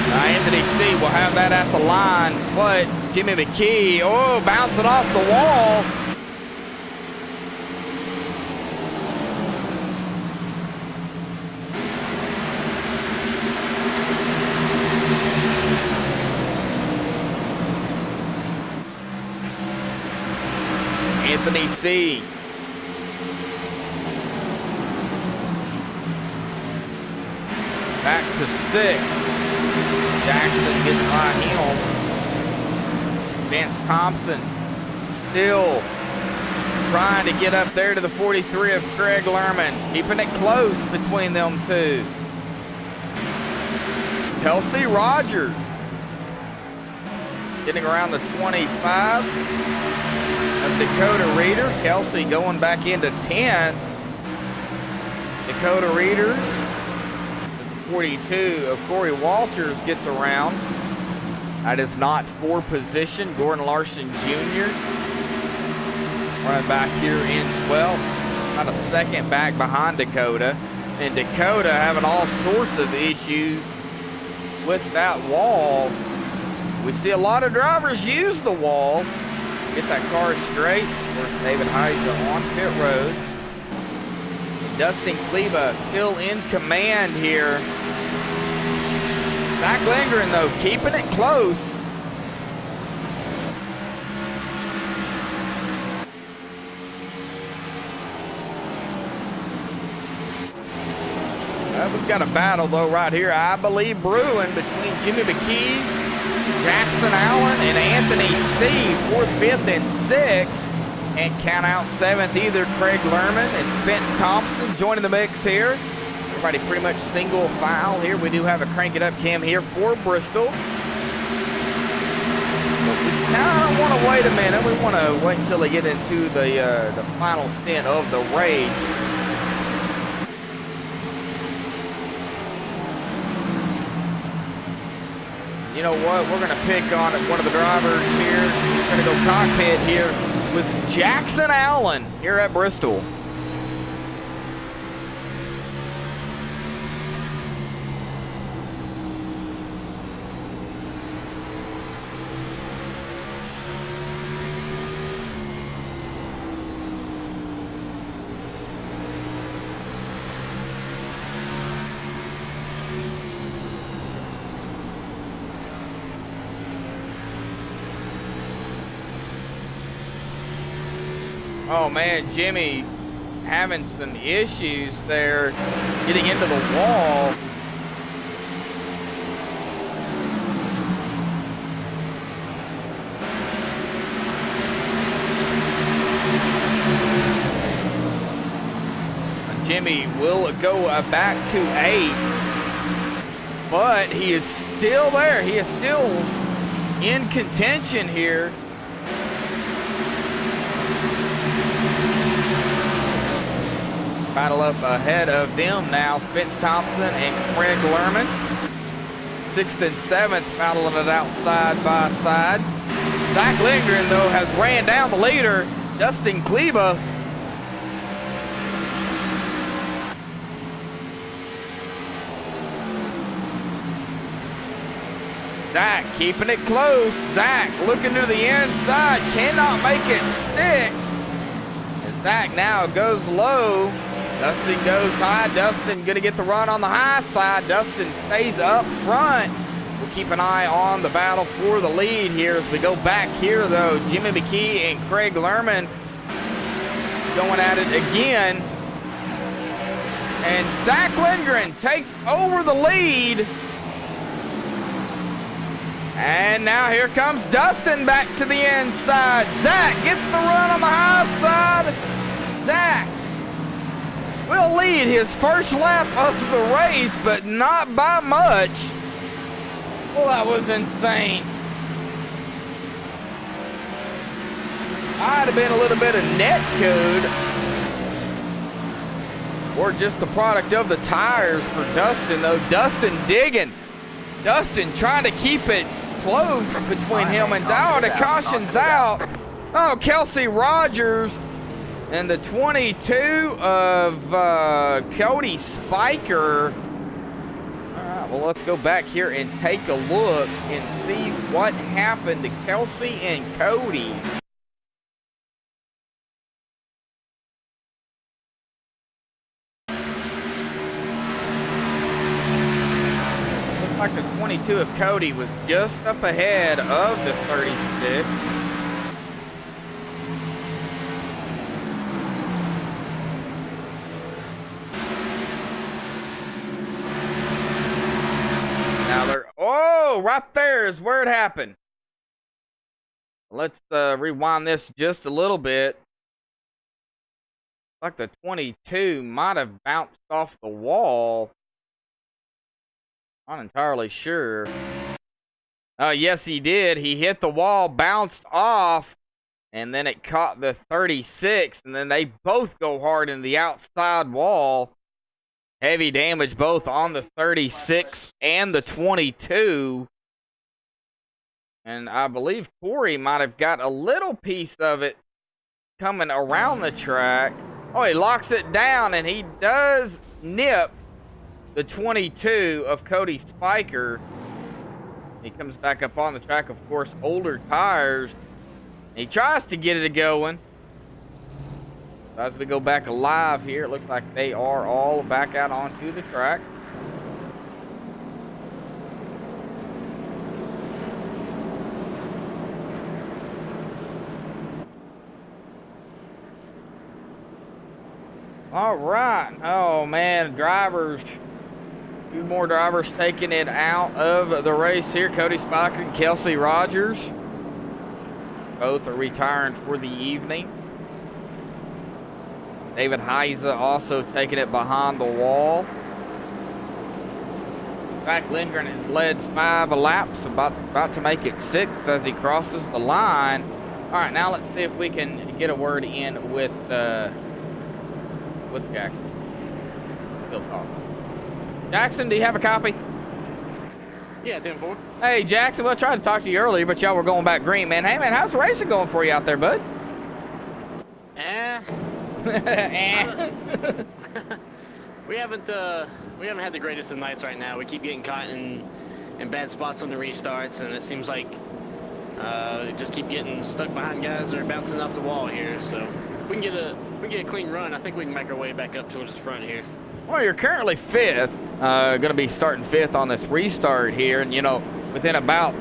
Now Anthony C. will have that at the line, but Jimmy McKee, bouncing off the wall. Anthony C. Back to 6th. Jackson gets by him. Spence Thompson still trying to get up there to the 43 of Craig Lerman, keeping it close between them two. Kelsey Rogers getting around the 25 of Dakota Reeder. Kelsey going back into 10th. Dakota Reeder, the 42 of Corey Walters gets around. That is not for position. Gordon Larson Jr. running back here in 12th. About a second back behind Dakota. And Dakota having all sorts of issues with that wall. We see a lot of drivers use the wall. Get that car straight. Of course, David Heise on pit road. Dustin Kleba still in command here. Zach Lindgren, though, keeping it close. We've got a battle, though, right here, I believe, brewing between Jimmy McKee, Jackson Allen, and Anthony C. 4th, 5th, and 6th. And count out 7th either Craig Lerman and Spence Thompson joining the mix here. Everybody pretty much single file here. We do have a crank it up cam here for Bristol. But we kind of want to wait a minute. We want to wait until they get into the final stint of the race. You know what? We're going to pick on one of the drivers here. We're going to go cockpit here with Jackson Allen here at Bristol. Oh man, Jimmy having some issues there getting into the wall. Jimmy will go back to 8th, but he is still there. He is still in contention here. Battle up ahead of them now, Spence Thompson and Craig Lerman. 6th and 7th battling it out side by side. Zach Lindgren, though, has ran down the leader, Dustin Kleba. Zach keeping it close. Zach looking to the inside, cannot make it stick. As Zach now goes low. Dustin goes high. Dustin gonna get the run on the high side. Dustin stays up front. We'll keep an eye on the battle for the lead here as we go back here, though. Jimmy McKee and Craig Lerman going at it again. And Zach Lindgren takes over the lead. And now here comes Dustin back to the inside. Zach gets the run on the high side. Zach will lead his first lap of the race, but not by much. Well, that was insane. I'd have been a little bit of net code, or just the product of the tires for Dustin, though. Dustin digging. Dustin trying to keep it close between him and out. The caution's out. Oh, Kelsey Rogers and the 22 of Cody Spiker. All right, well, let's go back here and take a look and see what happened to Kelsey and Cody. Looks like the 22 of Cody was just up ahead of the 36. Now they're, oh, right there is where it happened. Let's rewind this just a little bit. like the 22 might have bounced off the wall. Not entirely sure. Yes, he did. He hit the wall, bounced off, and then it caught the 36, and then they both go hard in the outside wall. Heavy damage both on the 36 and the 22. And I believe Corey might have got a little piece of it coming around the track. Oh, he locks it down, and he does nip the 22 of Cody Spiker. He comes back up on the track, of course, older tires. He tries to get it going. As we go back alive here, it looks like they are all back out onto the track. All right. Oh, man, drivers. Two more drivers taking it out of the race here. Cody Spiker and Kelsey Rogers. Both are retiring for the evening. David Heiza also taking it behind the wall. Zach Lindgren has led 5 laps, about to make it 6 as he crosses the line. All right, now let's see if we can get a word in with Jackson. He'll talk. Jackson, do you have a copy? Yeah, 10-4. Hey, Jackson, well, I tried to talk to you earlier, but y'all were going back green, man. Hey, man, how's the racing going for you out there, bud? We haven't had the greatest of nights right now. We keep getting caught in bad spots on the restarts, and it seems like just keep getting stuck behind guys that are bouncing off the wall here. So if we can get a clean run, I think we can make our way back up towards the front here. Well, you're currently 5th, going to be starting 5th on this restart here, and within about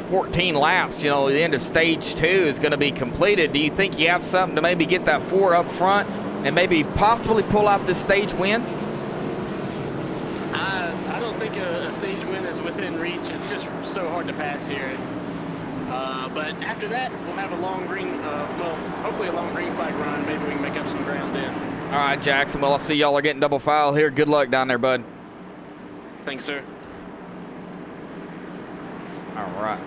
14 laps, the end of stage 2 is going to be completed. Do you think you have something to maybe get that 4 up front and maybe possibly pull out this stage win? I don't think a stage win is within reach. It's just so hard to pass here. But after that, we'll have a long green, hopefully a long green flag run. Maybe we can make up some ground then. All right, Jackson. Well, I see y'all are getting double file here. Good luck down there, bud. Thanks, sir. All right.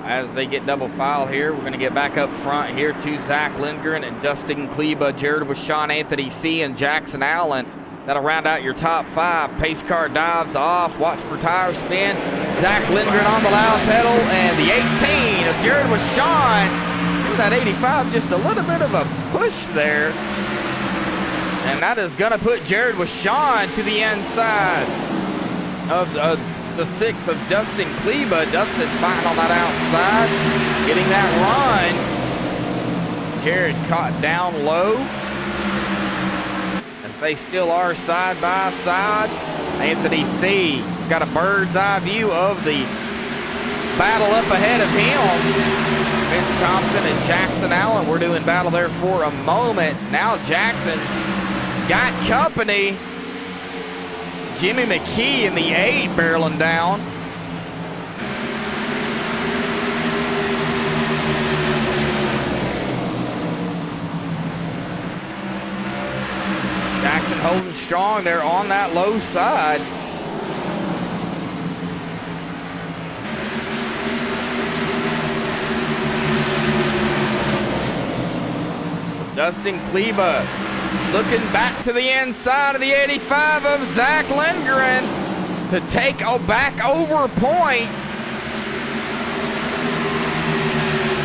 As they get double file here, we're going to get back up front here to Zach Lindgren and Dustin Kleba, Jared with Sean Anthony C. and Jackson Allen. That'll round out your top 5. Pace car dives off. Watch for tire spin. Zach Lindgren on the loud pedal, and the 18 of Jared with Sean. Give that 85 just a little bit of a push there. And that is going to put Jared with Sean to the inside of the 6 of Dustin Kleba. Dustin fighting on that outside, getting that run. Jared caught down low as they still are side by side. Anthony C. has got a bird's eye view of the battle up ahead of him. Vince Thompson and Jackson Allen were doing battle there for a moment. Now Jackson's got company. Jimmy McKee in the 8 barreling down. Jackson holding strong there on that low side. Dustin Kleba looking back to the inside of the 85 of Zach Lindgren to take a back over point.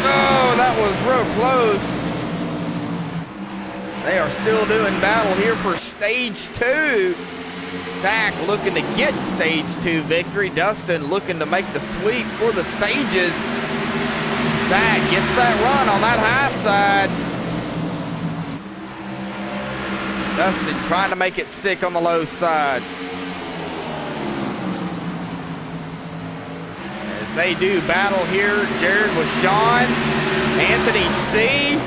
Oh, that was real close. They are still doing battle here for stage 2. Zach looking to get stage 2 victory. Dustin looking to make the sweep for the stages. Zach gets that run on that high side. Dustin trying to make it stick on the low side. As they do battle here, Jared with Sean, Anthony C.,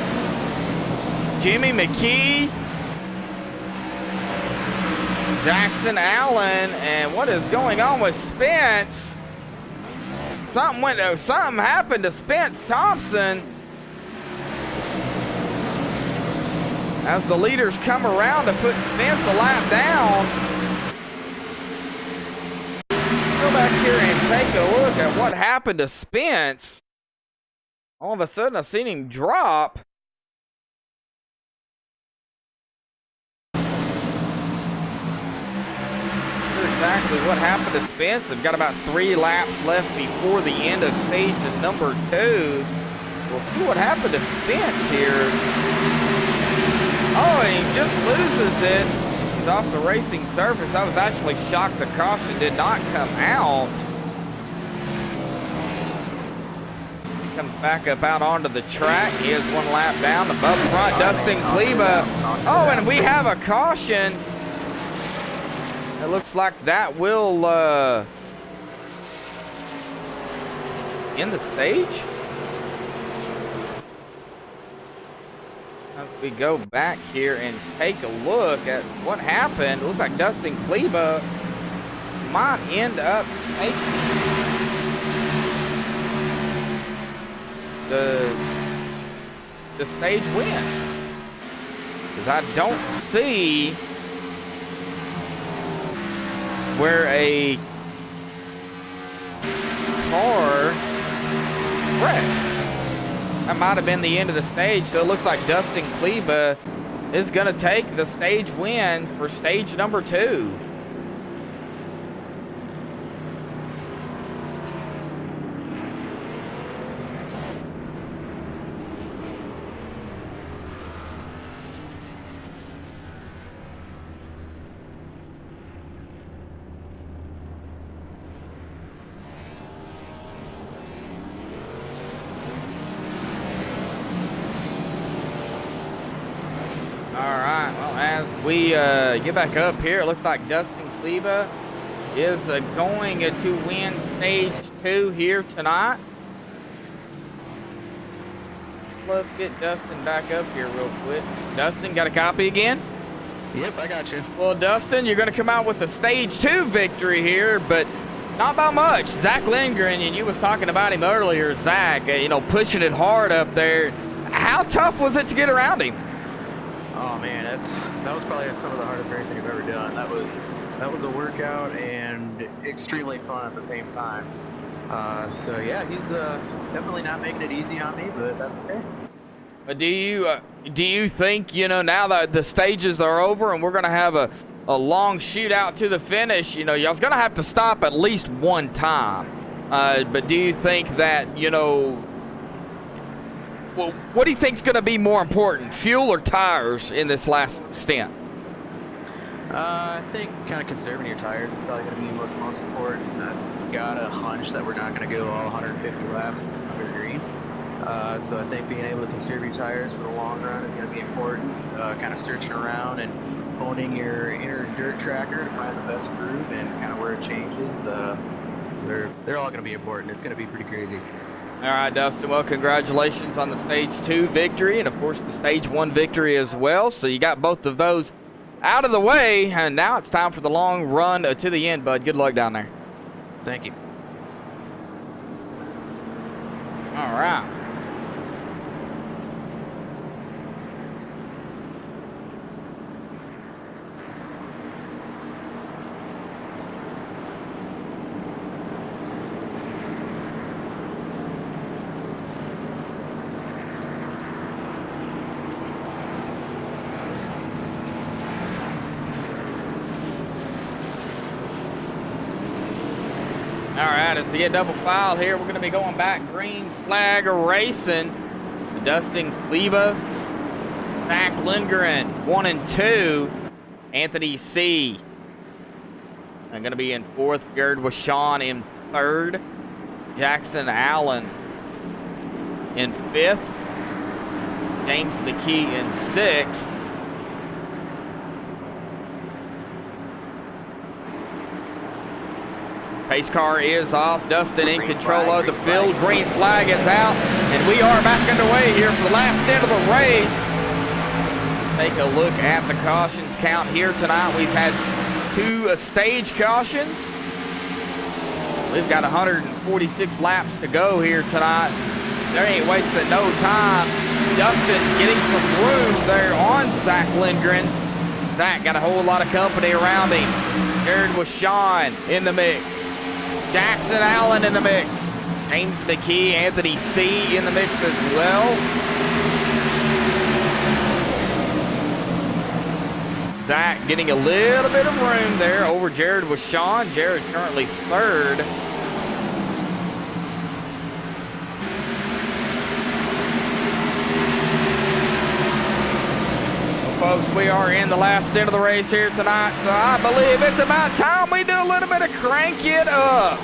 Jimmy McKee, Jackson Allen, and what is going on with Spence? Something happened to Spence Thompson. as the leaders come around to put Spence a lap down. Go back here and take a look at what happened to Spence. All of a sudden, I seen him drop. Exactly what happened to Spence. They've got about 3 laps left before the end of stage number 2. We'll see what happened to Spence here. Oh, and he just loses it. He's off the racing surface. I was actually shocked the caution did not come out. Comes back up out onto the track. He has 1 lap down. Above front, Dustin Kleba. Oh, and we have a caution. It looks like that will end the stage. As we go back here and take a look at what happened, it looks like Dustin Kleba might end up taking the stage win. Because I don't see where a car wrecked. That might have been the end of the stage, so it looks like Dustin Kleba is going to take the stage win for stage number 2. We get back up here. It looks like Dustin Kleba is going to win stage 2 here tonight. Let's get Dustin back up here real quick. Dustin, got a copy again? Yep, I got you. Well, Dustin, you're going to come out with the stage 2 victory here, but not by much. Zach Lindgren, and you was talking about him earlier, Zach, pushing it hard up there. How tough was it to get around him? Oh man, that was probably some of the hardest racing I've ever done. That was a workout and extremely fun at the same time. So yeah, he's definitely not making it easy on me, but that's okay. But do you think, now that the stages are over and we're gonna have a long shootout to the finish, y'all's gonna have to stop at least one time. But do you think that, well, what do you think's going to be more important, fuel or tires in this last stint? I think kind of conserving your tires is probably going to be what's most important. I've got a hunch that we're not going to go all 150 laps under the green. So I think being able to conserve your tires for the long run is going to be important. Kind of searching around and honing your inner dirt tracker to find the best groove and kind of where it changes. They're all going to be important. It's going to be pretty crazy. All right, Dustin, well, congratulations on the Stage 2 victory and, of course, the Stage 1 victory as well. So you got both of those out of the way, and now it's time for the long run to the end, bud. Good luck down there. Thank you. All right. All right, as we get double file here, we're going to be going back green flag racing. Dustin Kleba, Zach Lindgren, 1 and 2. Anthony C. I'm going to be in 4th. Jared Washawn in 3rd. Jackson Allen in 5th. James McKee in 6th. Pace car is off. Dustin in control of the field. Green flag is out. And we are back underway here for the last end of the race. Take a look at the cautions count here tonight. We've had 2 stage cautions. We've got 146 laps to go here tonight. There ain't wasting no time. Dustin getting some room there on Zach Lindgren. Zach got a whole lot of company around him. Jared with Sean in the mix. Jackson Allen in the mix. James McKee, Anthony C in the mix as well. Zach getting a little bit of room there over Jared with Sean. Jared currently third. Well, folks, we are in the last stint of the race here tonight, so I believe it's about time we do a little bit of crank it up.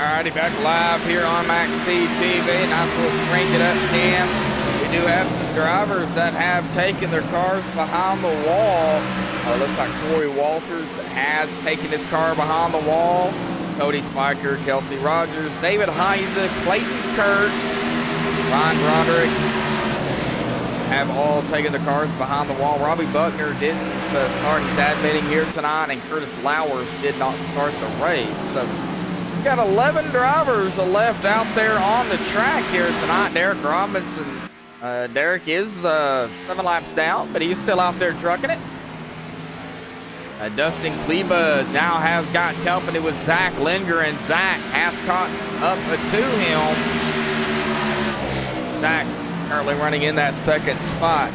Alrighty, back live here on MaxSpeedTV. Nice little crank it up cam. We do have some drivers that have taken their cars behind the wall. Looks like Corey Walters has taken his car behind the wall. Cody Spiker, Kelsey Rogers, David Heise, Clayton Kurtz, Ryan Broderick have all taken their cars behind the wall. Robbie Buckner didn't start his admitting here tonight, and Curtis Lowers did not start the race. So we've got 11 drivers left out there on the track here tonight. Derek Robinson, Derek is 7 laps down, but he's still out there trucking it. Dustin Kleba now has got company with Zach Lindgren. Zach has caught up to him. Zach currently running in that second spot.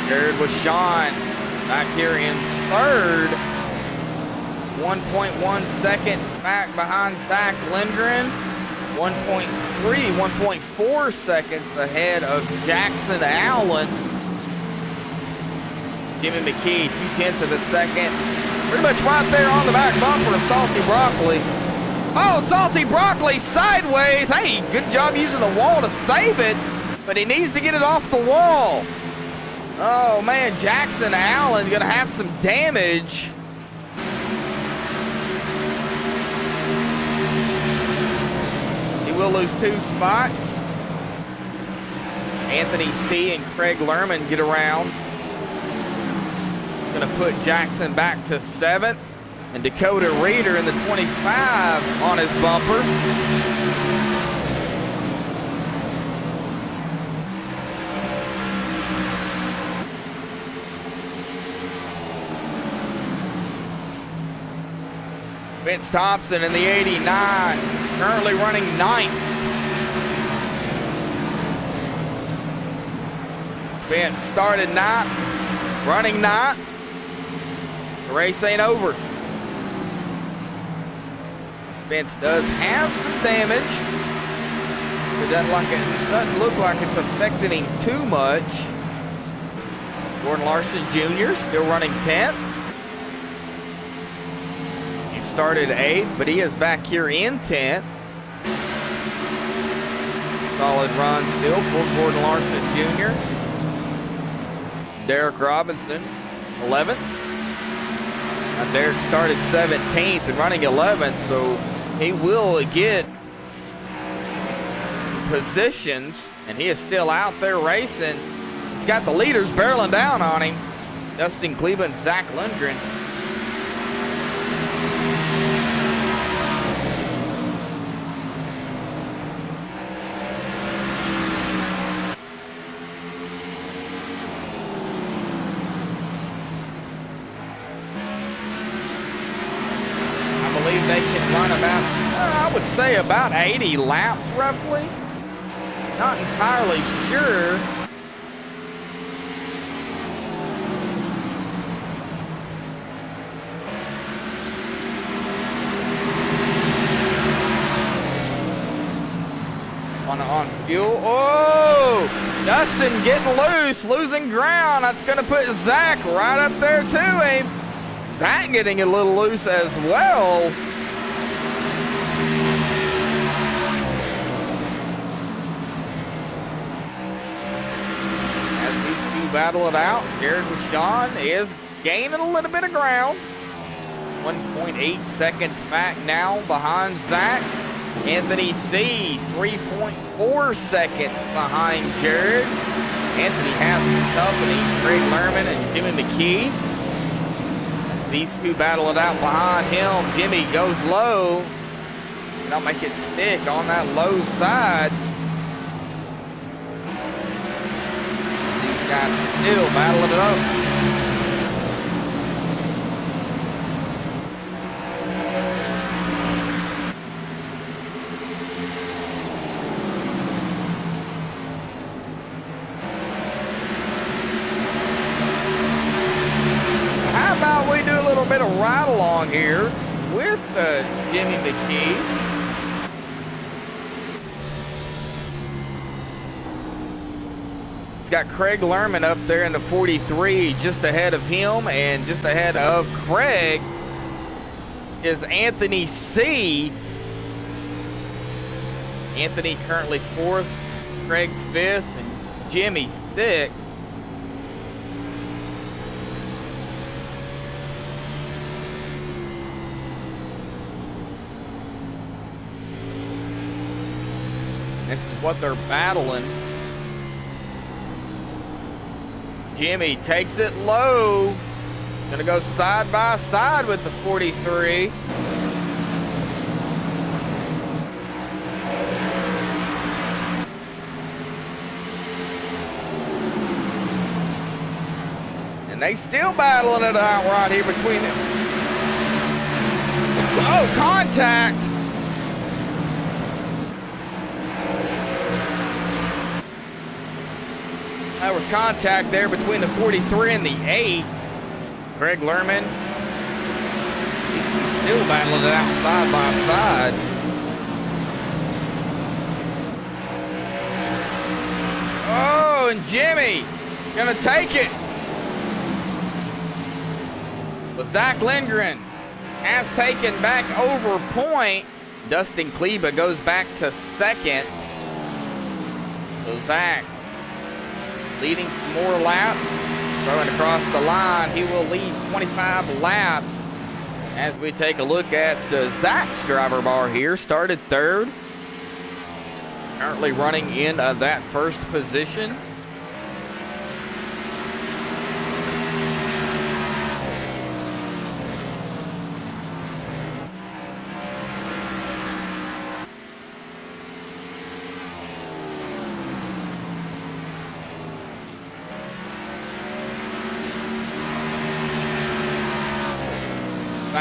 Jared with Sean back here in third. 1.1 seconds back behind Zach Lindgren. 1.4 seconds ahead of Jackson Allen. Jimmy McKee, 0.2 of a second. Pretty much right there on the back bumper of Salty Broccoli. Oh, Salty Broccoli sideways. Hey, good job using the wall to save it, but he needs to get it off the wall. Oh man, Jackson Allen gonna have some damage. He will lose 2 spots. Anthony C. and Craig Lerman get around. Gonna put Jackson back to 7th. And Dakota Reeder in the 25 on his bumper. Vince Thompson in the 89, currently running 9th. Spence started 9th, running 9th. The race ain't over. Spence does have some damage. It doesn't look like it's affecting him too much. Gordon Larson Jr. still running 10th. He started 8th, but he is back here in 10th. Solid run still for Gordon Larson Jr. Derek Robinson, 11th. Now Derek started 17th and running 11th, so he will get positions, and he is still out there racing. He's got the leaders barreling down on him. Dustin Cleveland, Zach Lundgren. I believe they can run about, I would say about 80 laps roughly. Not entirely sure. On fuel. Oh! Dustin getting loose, losing ground. That's going to put Zach right up there to him. Zach getting a little loose as well. As these two battle it out, Jared Rashawn is gaining a little bit of ground. 1.8 seconds back now behind Zach. Anthony C, 3.4 seconds behind Jared. Anthony has some company, Craig Lerman and Jimmy McKee. As these two battle it out behind him, Jimmy goes low. Don't make it stick on that low side. These guys still battling it up. Bit of ride along here with Jimmy McKee. He's got Craig Lerman up there in the 43, just ahead of him, and just ahead of Craig is Anthony C. Anthony currently 4th, Craig 5th, and Jimmy 6th. This is what they're battling. Jimmy takes it low. Gonna go side by side with the 43. And they still battling it out right here between them. Oh, contact! There was contact there between the 43 and the 8. Craig Lerman. He's still battling it out side by side. Oh, and Jimmy gonna take it. But Zach Lindgren has taken back over point. Dustin Kleba goes back to 2nd. So Zach leading more laps, throwing across the line. He will lead 25 laps as we take a look at Zach's driver bar here. Started 3rd, currently running in that 1st position.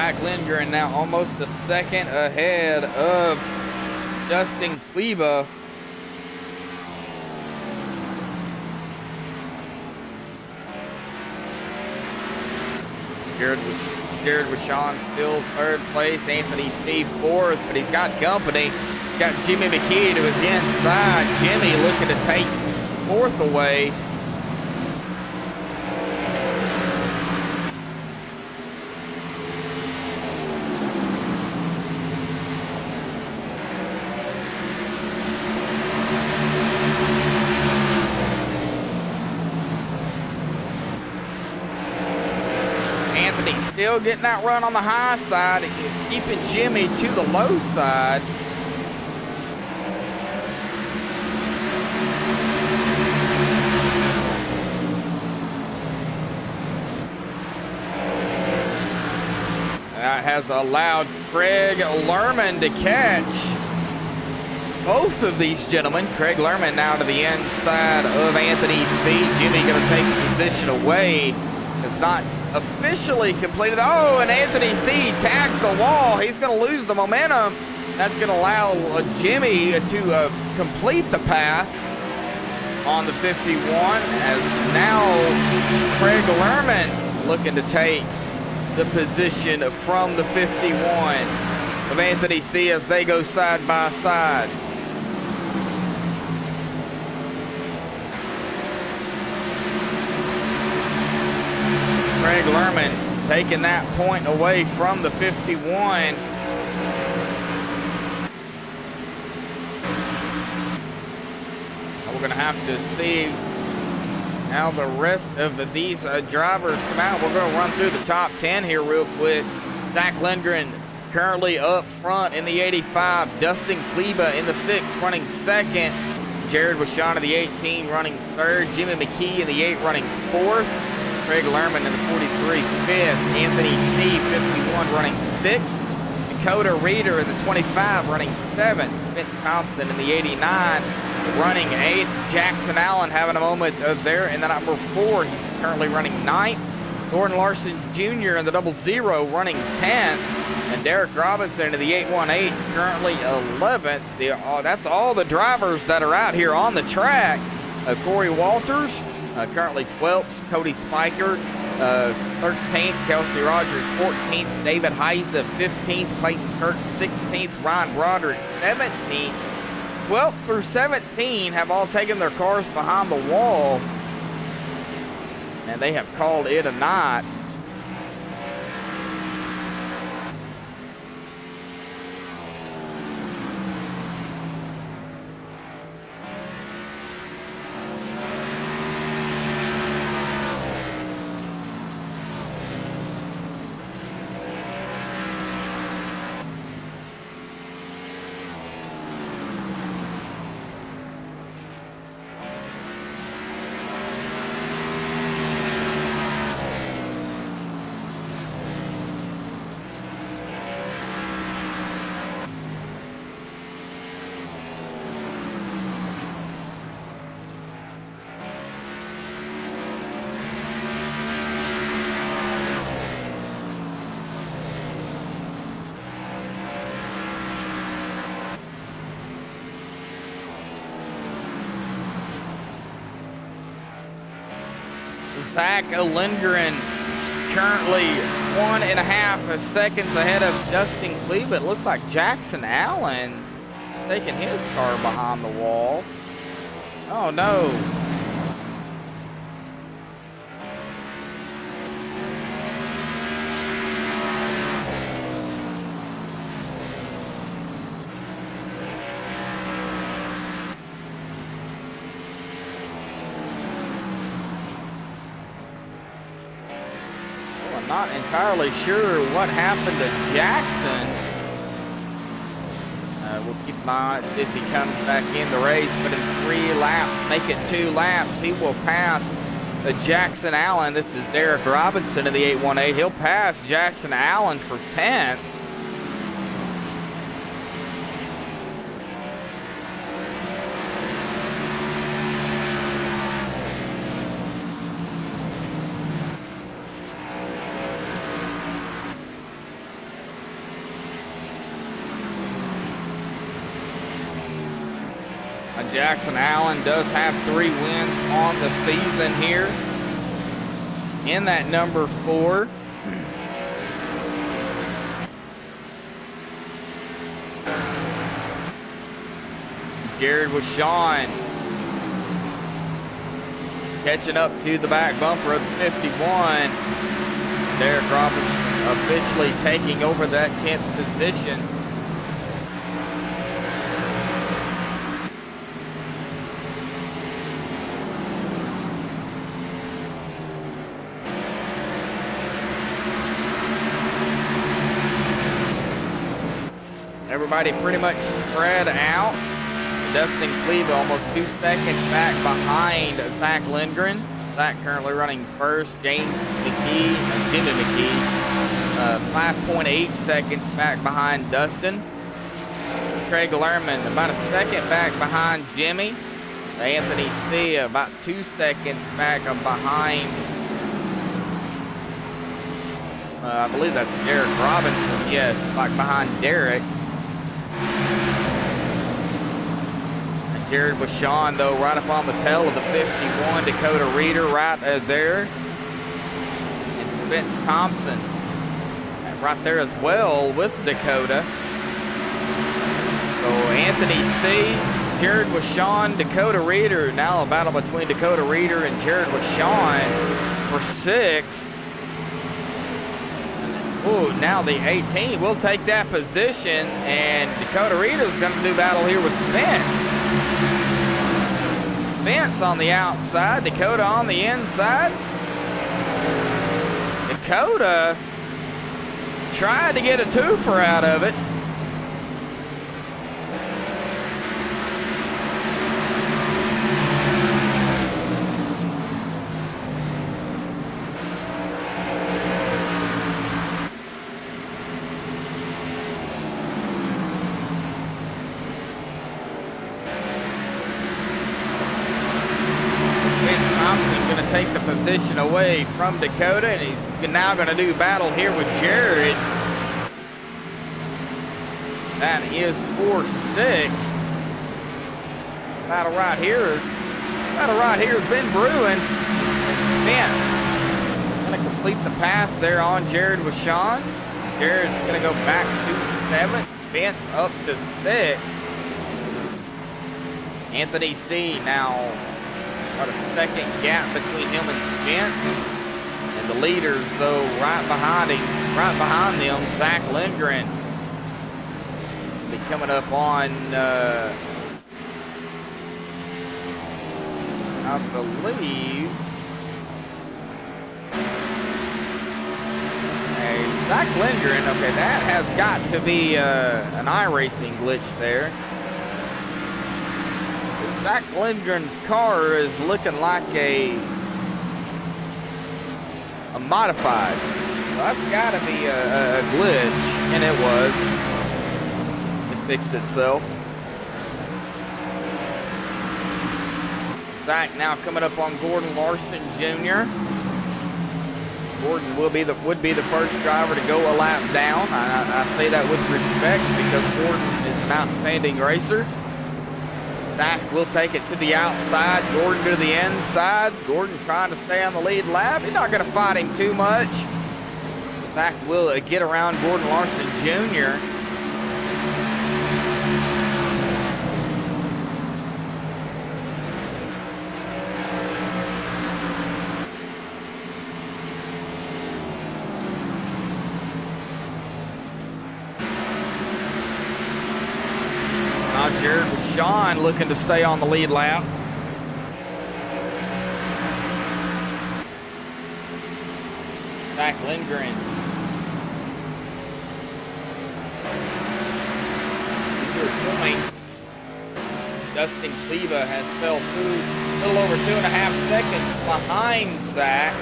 Zach Lindgren now almost a second ahead of Justin Kleba. Jared Washon still third place. Anthony Steve fourth, but he's got company. He's got Jimmy McKee to his inside. Jimmy looking to take fourth away. Still getting that run on the high side. He's keeping Jimmy to the low side. That has allowed Craig Lerman to catch both of these gentlemen. Craig Lerman now to the inside of Anthony C. Jimmy going to take position away. It's not officially completed. Oh, and Anthony C. tags the wall. He's going to lose the momentum. That's going to allow Jimmy to complete the pass on the 51. As now Craig Lerman looking to take the position from the 51 of Anthony C. as they go side by side. Craig Lerman taking that point away from the 51. We're going to have to see how the rest of these drivers come out. We're going to run through the top 10 here real quick. Zach Lindgren currently up front in the 85. Dustin Kleba in the 6 running second. Jared Washon in the 18 running third. Jimmy McKee in the 8 running fourth. Craig Lerman in the 43 fifth. Anthony C. 51 running sixth. Dakota Reeder in the 25 running seventh. Vince Thompson in the 89 running eighth. Jackson Allen having a moment there in the number 4. He's currently running ninth. Gordon Larson Jr. in the 00 running 10th. And Derek Robinson in the 818 currently 11th. That's all the drivers that are out here on the track. Corey Walters currently 12th. Cody Spiker 13th. Kelsey Rogers 14th. David Heise 15th. Clayton Kirk 16th. Ryan Broderick 17th. 12th through 17 have all taken their cars behind the wall, and they have called it a night. Zach Lindgren currently 1.5 seconds ahead of Justin Kleba. It looks like Jackson Allen taking his car behind the wall. Oh no. Not entirely sure what happened to Jackson. We'll keep an eye on it, see if he comes back in the race, but in 3 laps, make it 2 laps, he will pass Jackson Allen. This is Derek Robinson in the 818. He'll pass Jackson Allen for 10th. Jackson Allen does have 3 wins on the season here in that number 4. Jared with Sean catching up to the back bumper of the 51. Derek Robinson officially taking over that 10th position. Everybody pretty much spread out. Dustin Cleva almost 2 seconds back behind Zach Lindgren. Zach currently running first. Jimmy McKee, 5.8 seconds back behind Dustin. Craig Lerman about a second back behind Jimmy. Anthony C about 2 seconds back behind, I believe that's Derek Robinson. Yes, back behind Derek. Jared with Sean, though, right up on the tail of the 51. Dakota Reeder right there. And Vince Thompson right there as well with Dakota. So Anthony C, Jared with Sean, Dakota Reeder. Now a battle between Dakota Reeder and Jared with Sean for 6. Ooh, now the 18 will take that position, and Dakota Reeder's going to do battle here with Spence. Spence on the outside, Dakota on the inside. Dakota tried to get a twofer out of it. Take the position away from Dakota, and he's now going to do battle here with Jared. That is 4-6. Battle right here has been brewing. Spence going to complete the pass there on Jared with Sean. Jared's going to go back to 7. Spence up to 6. Anthony C now got a second gap between him and Spence. And the leaders, though, right behind them, Zach Lindgren. Be coming up on, I believe, Zach Lindgren. Okay, that has got to be an iRacing glitch there. Zach Lindgren's car is looking like a modified. So that's got to be a glitch, and it was. It fixed itself. Zach now coming up on Gordon Larson Jr. Gordon would be the first driver to go a lap down. I say that with respect because Gordon is an outstanding racer. Zach will take it to the outside. Gordon to the inside. Gordon trying to stay on the lead lap. He's not going to fight him too much. Zach will get around Gordon Larson Jr. Jared with Sean looking to stay on the lead lap. Zach Lindgren. Point. Dustin Cleva has fell a little over 2.5 seconds behind Zach.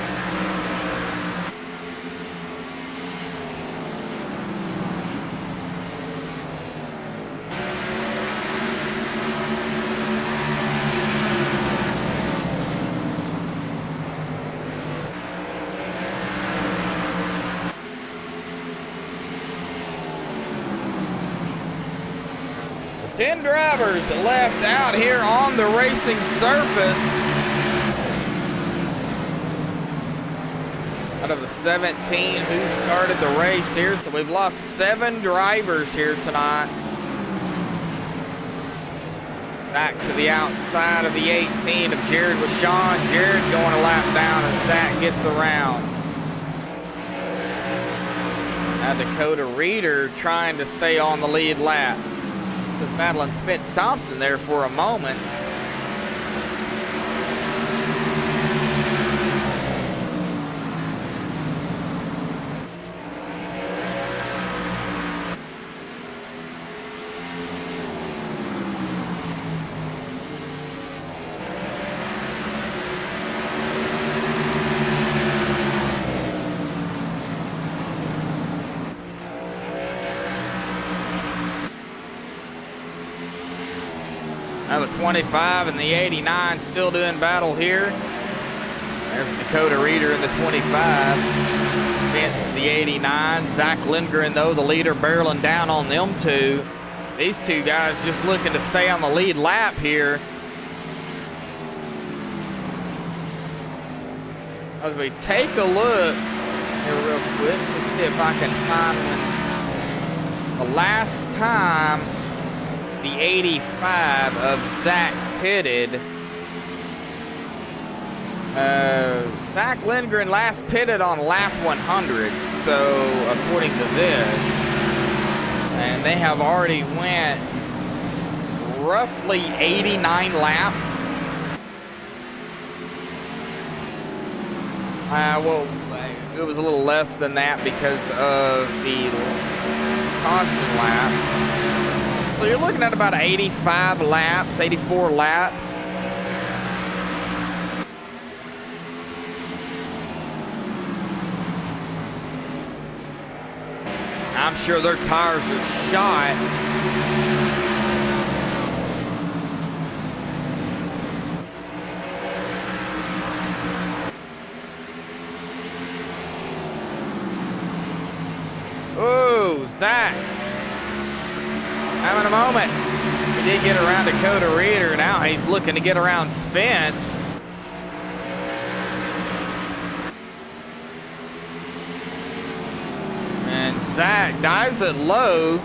10 drivers left out here on the racing surface. Out of the 17 who started the race here, so we've lost 7 drivers here tonight. Back to the outside of the 18 of Jared with Sean. Jared going a lap down, and Zach gets around. Now Dakota Reeder trying to stay on the lead lap. Was battling Spence Thompson there for a moment. Now the 25 and the 89 still doing battle here. There's Dakota Reeder in the 25. Vince the 89. Zach Lindgren, though, the leader, barreling down on them two. These two guys just looking to stay on the lead lap here. As we take a look here real quick, let's see if I can find one. The last time the 85 of Zach pitted. Zach Lindgren last pitted on lap 100, so according to this, and they have already went roughly 89 laps. Well, it was a little less than that because of the caution laps. So you're looking at about 85 laps, 84 laps. I'm sure their tires are shot. Oh, Zach. Having a moment. He did get around Dakota Reeder. Now he's looking to get around Spence. And Zach dives it low.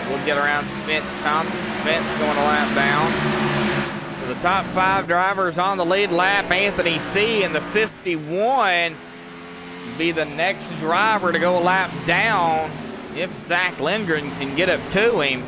We'll get around Spence Thompson. Spence going a lap down. So the top 5 drivers on the lead lap. Anthony C. in the 51 be the next driver to go a lap down if Zach Lindgren can get up to him.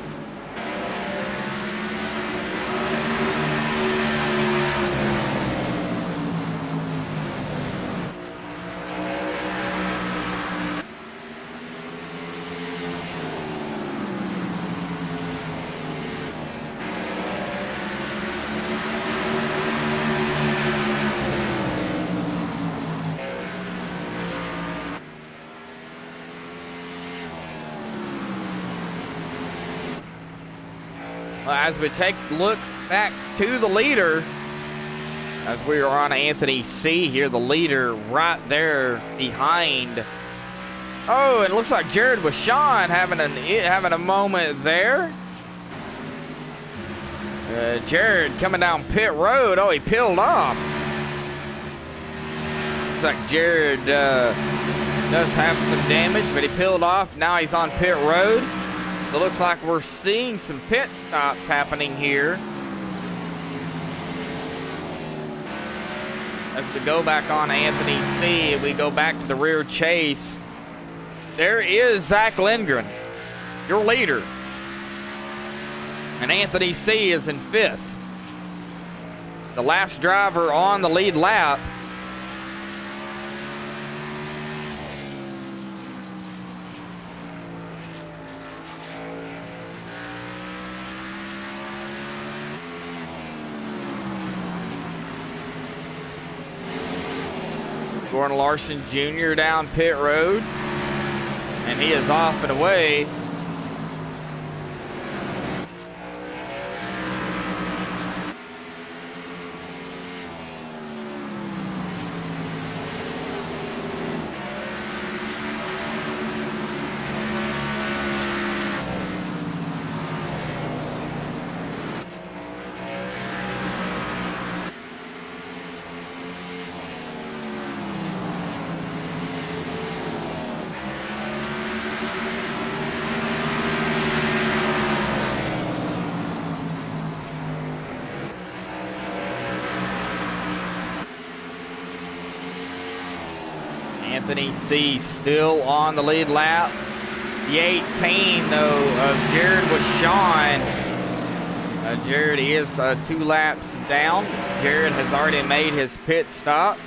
As we take a look back to the leader, as we are on Anthony C here, the leader right there behind. Oh, it looks like Jared with Sean having a moment there. Jared coming down pit road. Oh, he peeled off. Looks like Jared does have some damage, but he peeled off. Now he's on pit road. It looks like we're seeing some pit stops happening here. As we go back on Anthony C, we go back to the rear chase. There is Zach Lindgren, your leader. And Anthony C is in 5th. The last driver on the lead lap. Gordon Larson Jr. down pit road, and he is off and away. Anthony C. still on the lead lap. The 18, though, of Jared was Sean. Jared is 2 laps down. Jared has already made his pit stop.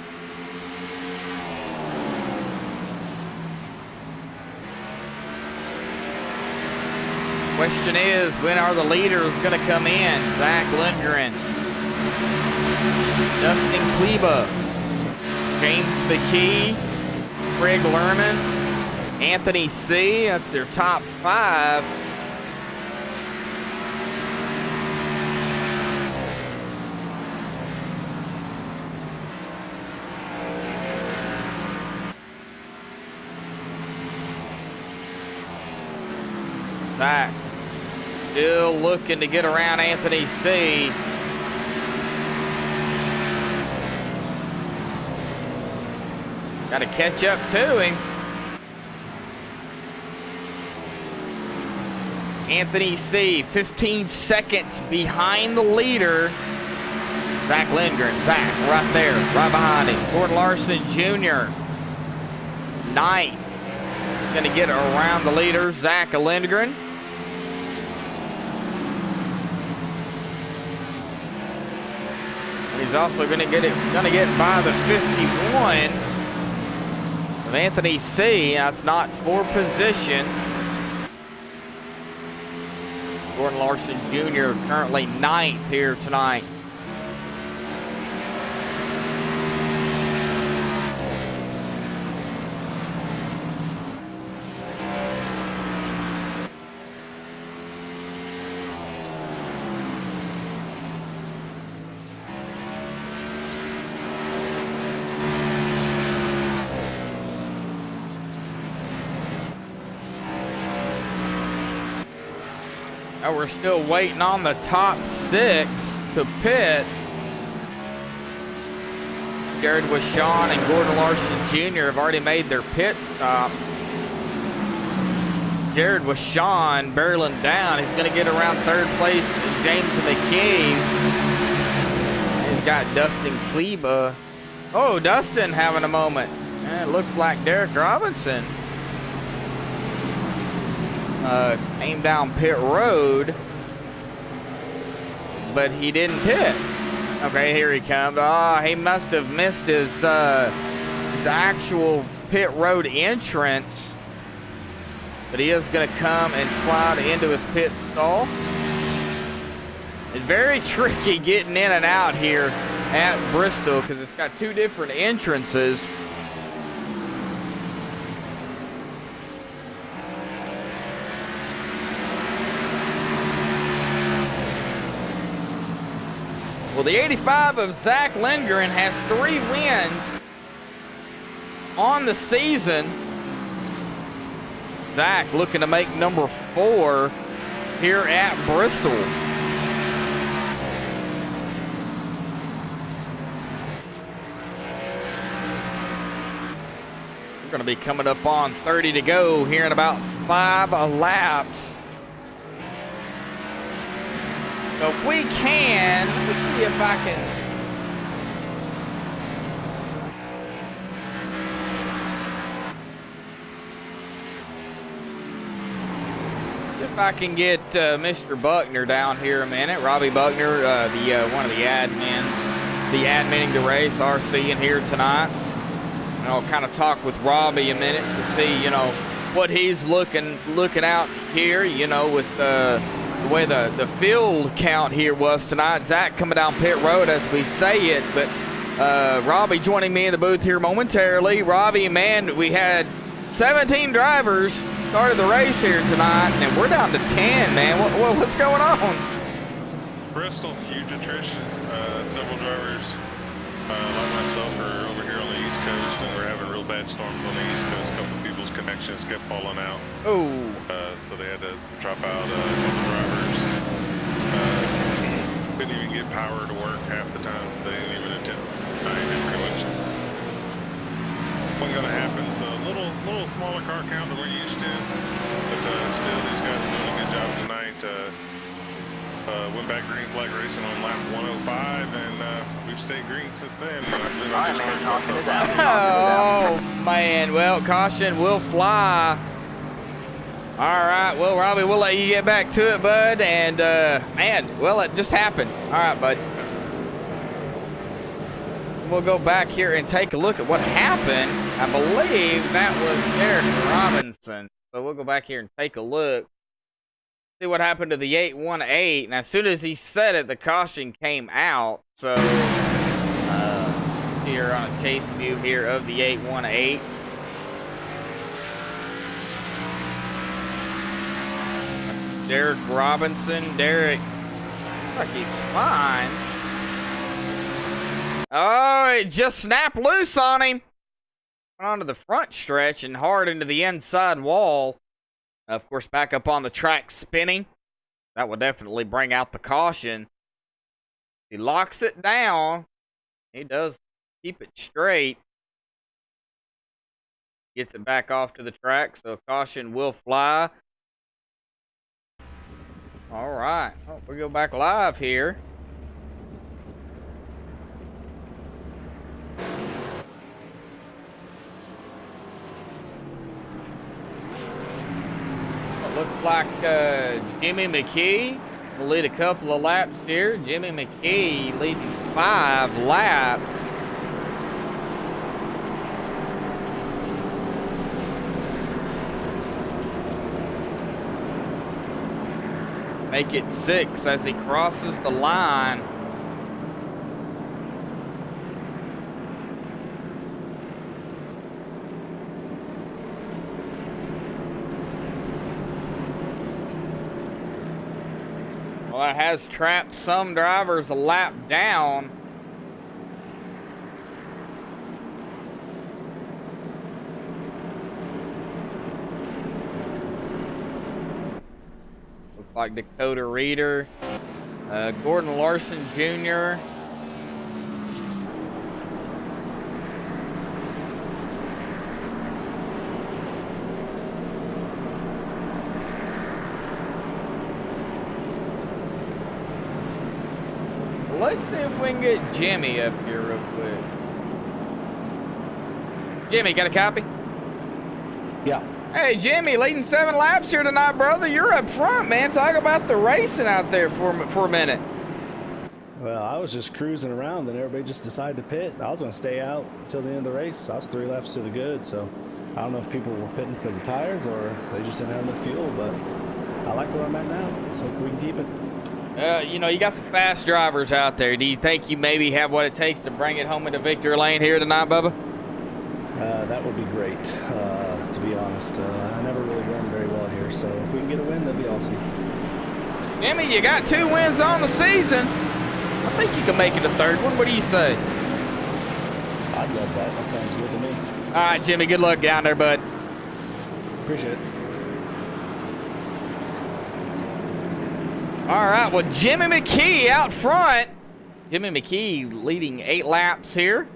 Question is, when are the leaders going to come in? Zach Lindgren, Dustin Kleba, James McKee, Craig Lerman, Anthony C. That's their top 5. Zach still looking to get around Anthony C. Got to catch up to him. Anthony C, 15 seconds behind the leader. Zach Lindgren, Zach right there, right behind him. Gordon Larson Jr., 9th. Going to get around the leader, Zach Lindgren. He's also going to get by the 51 of Anthony C. That's not for position. Gordon Larson Jr. currently 9th here tonight. We're still waiting on the top 6 to pit. Jared with Sean and Gordon Larson Jr. have already made their pit stop. Jared with Sean barreling down. He's going to get around 3rd place. James McKee. He's got Dustin Kleba. Oh, Dustin having a moment. And it looks like Derek Robinson came down pit road, but he didn't pit. Okay, here he comes. Oh, he must have missed his actual pit road entrance, but he is going to come and slide into his pit stall. It's very tricky getting in and out here at Bristol because it's got 2 different entrances. Well, the 85 of Zach Lindgren has 3 wins on the season. Zach looking to make number 4 here at Bristol. We're going to be coming up on 30 to go here in about 5 laps. So if we can, let's see if I can. If I can get Mr. Buckner down here a minute. Robbie Buckner, one of the adminning the race, RC in here tonight. And I'll kind of talk with Robbie a minute to see, what he's looking out here, with the way the field count here was tonight. Zach coming down pit road as we say it, but Robbie joining me in the booth here momentarily. Robbie, man, we had 17 drivers started the race here tonight, and we're down to 10, man. What's going on? Bristol, huge attrition. Several drivers like myself are over here on the East Coast, and we're having real bad storms on the East Coast. A couple of people's connections kept falling out. Oh. So they had to drop out a couple drivers. Couldn't even get power to work half the time, so they didn't even attempt. Pretty much wasn't going to happen. So a little smaller car count than we're used to, but still these guys are doing a good job tonight. Went back green flag racing on lap 105, and we've stayed green since then. I believe I just cursed myself out. Oh, man. Well, caution will fly. All right. Well, Robbie, we'll let you get back to it, bud. And, man, well, it just happened. All right, bud. We'll go back here and take a look at what happened. I believe that was Derek Robinson. So we'll go back here and take a look. See what happened to the 818. And as soon as he said it, the caution came out. So, here on a chase view here of the 818. Derek Robinson. Derek, looks like he's fine. Oh, it just snapped loose on him. Went onto the front stretch and hard into the inside wall. Of course, back up on the track spinning. That will definitely bring out the caution. He locks it down. He does keep it straight. Gets it back off to the track, so caution will fly. All right. Oh, we go back live here. Looks like Jimmy McKee will lead a couple of laps here. Jimmy McKee leading 5 laps. Make it 6 as he crosses the line. Well, it has trapped some drivers a lap down. Looks like Dakota Reeder, Gordon Larson Jr. Let's see if we can get Jimmy up here real quick. Jimmy, got a copy? Yeah. Hey, Jimmy, leading 7 laps here tonight, brother. You're up front, man. Talk about the racing out there for a minute. Well, I was just cruising around, and everybody just decided to pit. I was going to stay out until the end of the race. I was 3 laps to the good, so I don't know if people were pitting because of tires or they just didn't have enough fuel, but I like where I'm at now. So we can keep it. You know, you got some fast drivers out there. Do you think you maybe have what it takes to bring it home into victory lane here tonight, Bubba? That would be great, to be honest. I never really run very well here, so if we can get a win, that'd be awesome. Jimmy, you got 2 wins on the season. I think you can make it a 3rd one. What do you say? I'd love that. That sounds good to me. All right, Jimmy, good luck down there, bud. Appreciate it. All right, well, Jimmy McKee out front. Jimmy McKee leading 8 laps here.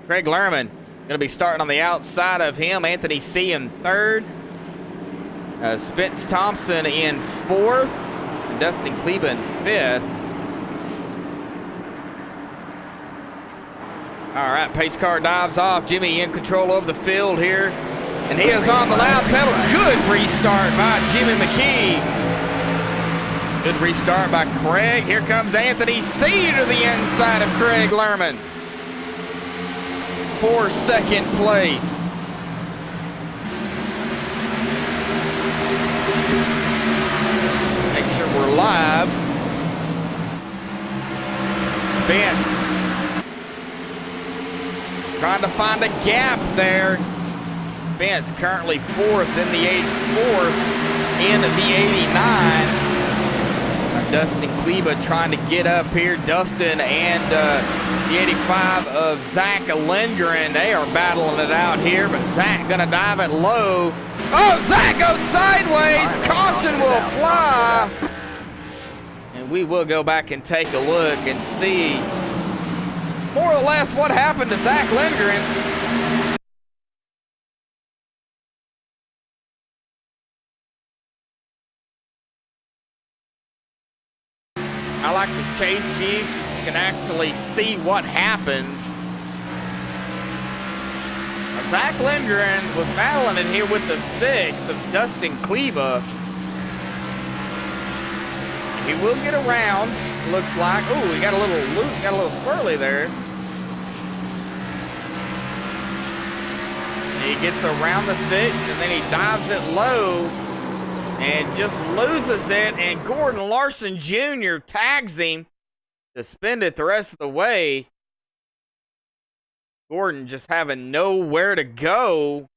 Craig Lerman going to be starting on the outside of him. Anthony C. in 3rd. Spence Thompson in 4th. And Dustin Kleba in 5th. All right, pace car dives off. Jimmy in control of the field here. And he is on the loud pedal. Good restart by Jimmy McKee. Good restart by Craig. Here comes Anthony C. to the inside of Craig Lerman for 2nd place. Make sure we're live. Spence trying to find a gap there. Spence currently 4th in the 4th in the 89. Dustin Kleba trying to get up here. Dustin and the 85 of Zach Lindgren, they are battling it out here, but Zach gonna dive it low. Oh, Zach goes sideways. Caution will fly. And we will go back and take a look and see more or less what happened to Zach Lindgren. chase view, you can actually see what happens. Zach Lindgren was battling it here with the 6 of Dustin Kleba. He will get around, looks like. Oh, he got a little loop, got a little swirly there. He gets around the 6, and then he dives it low and just loses it. And Gordon Larson Jr. tags him to spin it the rest of the way. Gordon just having nowhere to go.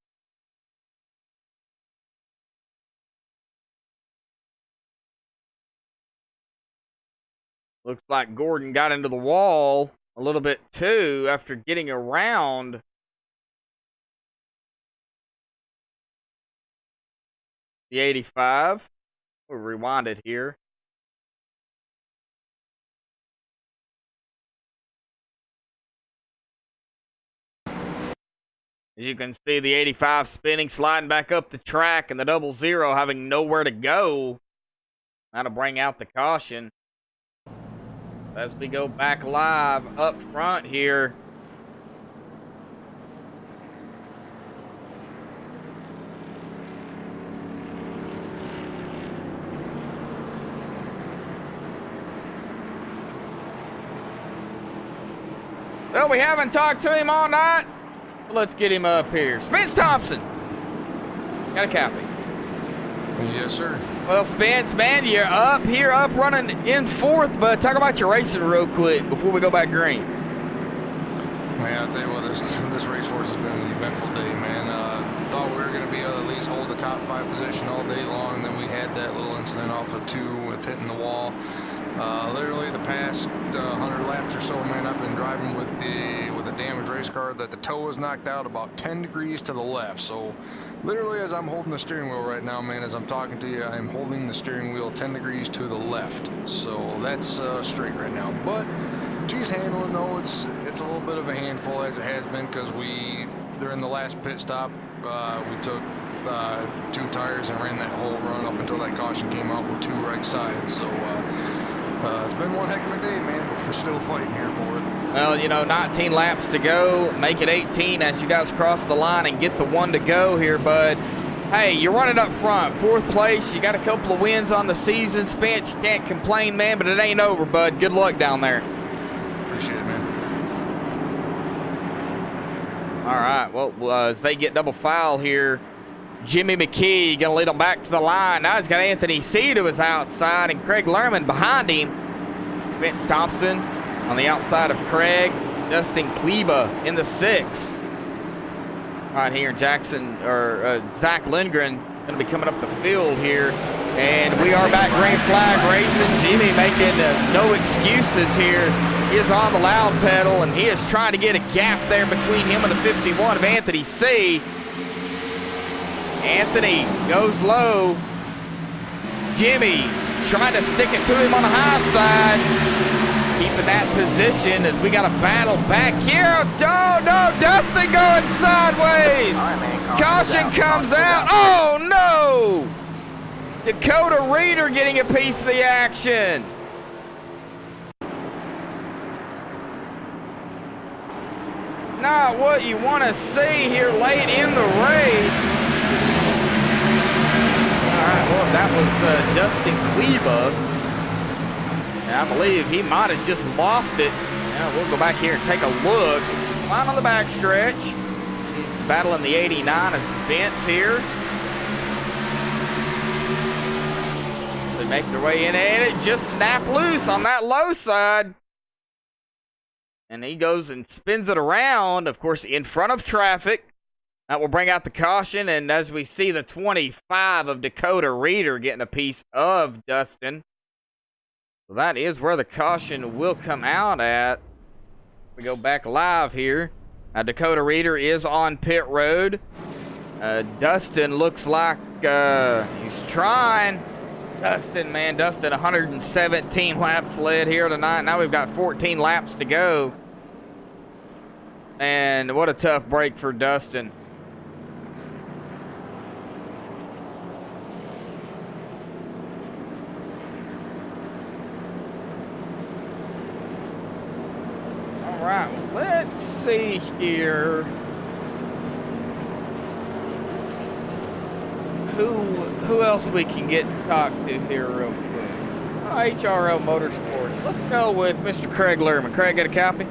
Looks like Gordon got into the wall a little bit too after getting around. The 85. We'll rewind it here. As you can see, the 85 spinning, sliding back up the track, and the 00 having nowhere to go. That'll bring out the caution. As we go back live up front here. Well, we haven't talked to him all night. Let's get him up here. Spence Thompson. Got a copy. Yes, sir. Well, Spence, man, you're up here, up running in 4th, but talk about your racing real quick before we go back green. Man, I'll tell you what, this race horse has been an eventful day, man. Thought we were going to be able to at least hold the top 5 position all day long, and then we had that little incident off of 2 with hitting the wall. Literally the past 100 laps or so, man, I've been driving with a damaged race car that the toe was knocked out about 10 degrees to the left. So literally as I'm holding the steering wheel right now, man, as I'm talking to you, I'm holding the steering wheel 10 degrees to the left. So that's straight right now. But she's handling, though. It's a little bit of a handful as it has been, because during the last pit stop, we took 2 tires and ran that whole run up until that caution came out with 2 right sides. So it's been one heck of a day, man, but we're still fighting here for it. Well, you know, 19 laps to go. Make it 18 as you guys cross the line and get the 1 to go here, bud. Hey, you're running up front. 4th place. You got a couple of wins on the season, Spence. You can't complain, man, but it ain't over, bud. Good luck down there. Appreciate it, man. All right, well, as they get double file here, Jimmy McKee going to lead them back to the line. Now he's got Anthony C. to his outside and Craig Lerman behind him. Vince Thompson on the outside of Craig. Dustin Kleba in the 6. Right here, Zach Lindgren going to be coming up the field here. And we are back green flag racing. Jimmy making no excuses here. He is on the loud pedal, and he is trying to get a gap there between him and the 51 of Anthony C. Anthony goes low. Jimmy trying to stick it to him on the high side. Keeping that position as we got a battle back here. Oh, no, Dustin going sideways. Caution comes out. Oh, no. Dakota Reeder getting a piece of the action. Not what you want to see here late in the race. All right, well, that was Dustin Kleba. And I believe he might have just lost it. Now we'll go back here and take a look. He's fine on the backstretch. He's battling the 89 of Spence here. They make their way in, and it just snapped loose on that low side. And he goes and spins it around, of course, in front of traffic. That will bring out the caution, and as we see, the 25 of Dakota Reeder getting a piece of Dustin. So that is where the caution will come out at. We go back live here. Dakota Reeder is on pit road. Dustin looks like he's trying. Dustin, 117 laps led here tonight. Now we've got 14 laps to go. And what a tough break for Dustin. see here. Who else we can get to talk to here real quick? HRL Motorsports. Let's go with Mr. Craig Lehrman. Craig, got a copy?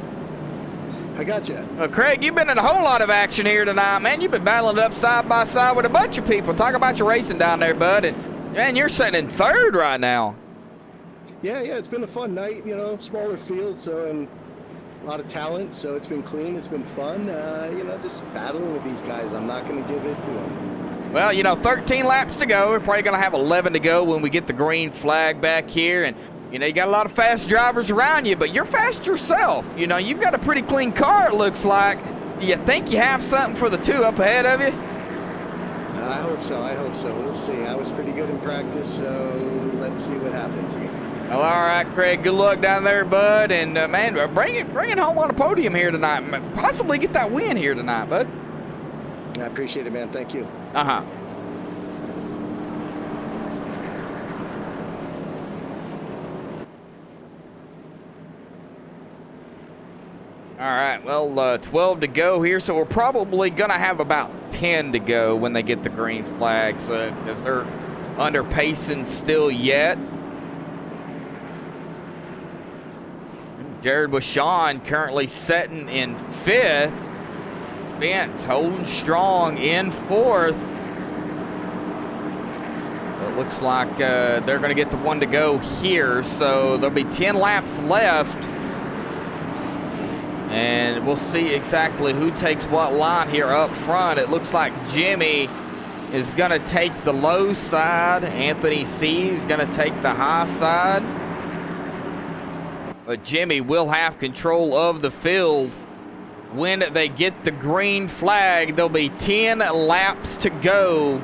I got you. Craig, you've been in a whole lot of action here tonight, man. You've been battling it up side by side with a bunch of people. Talk about your racing down there, bud. And man, you're sitting in third right now. Yeah, it's been a fun night. You know, smaller field, and a lot of talent. So it's been clean. It's been fun. Just battling with these guys. I'm not going to give it to them. Well, 13 laps to go. We're probably going to have 11 to go when we get the green flag back here. And, you got a lot of fast drivers around you, but you're fast yourself. You've got a pretty clean car, it looks like. Do you think you have something for the two up ahead of you? I hope so. We'll see. I was pretty good in practice, so let's see what happens here. Well, all right, Craig. Good luck down there, bud. And, man, bring it home on a podium here tonight. Possibly get that win here tonight, bud. I appreciate it, man. Thank you. Uh-huh. All right, well, 12 to go here, so we're probably going to have about 10 to go when they get the green flag, because they're under pacing still yet. Jared Bashan currently sitting in 5th. Spence holding strong in 4th. It looks like they're going to get the one to go here, so there'll be 10 laps left. And we'll see exactly who takes what line here up front. It looks like Jimmy is going to take the low side. Anthony C is going to take the high side. But Jimmy will have control of the field when they get the green flag. There'll be 10 laps to go.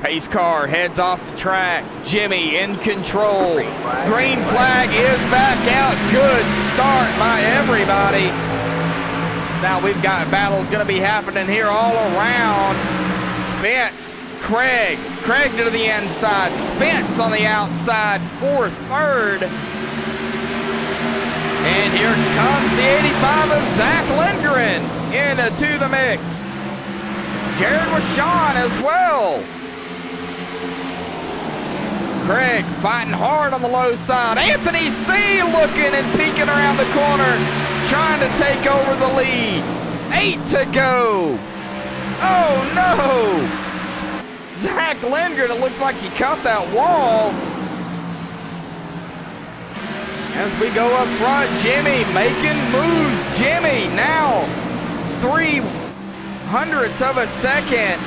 Pace car heads off the track. Jimmy in control. Green flag is back out. Good start by everybody. Now we've got battles going to be happening here all around. Spence, Craig to the inside. Spence on the outside for 3rd. And here comes the 85 of Zach Lindgren into the mix. Jared Washawn as well. Craig fighting hard on the low side. Anthony C looking and peeking around the corner, trying to take over the lead. 8 to go. Oh no! Zach Lindgren, it looks like he caught that wall. As we go up front, Jimmy making moves. Jimmy now 0.03 of a second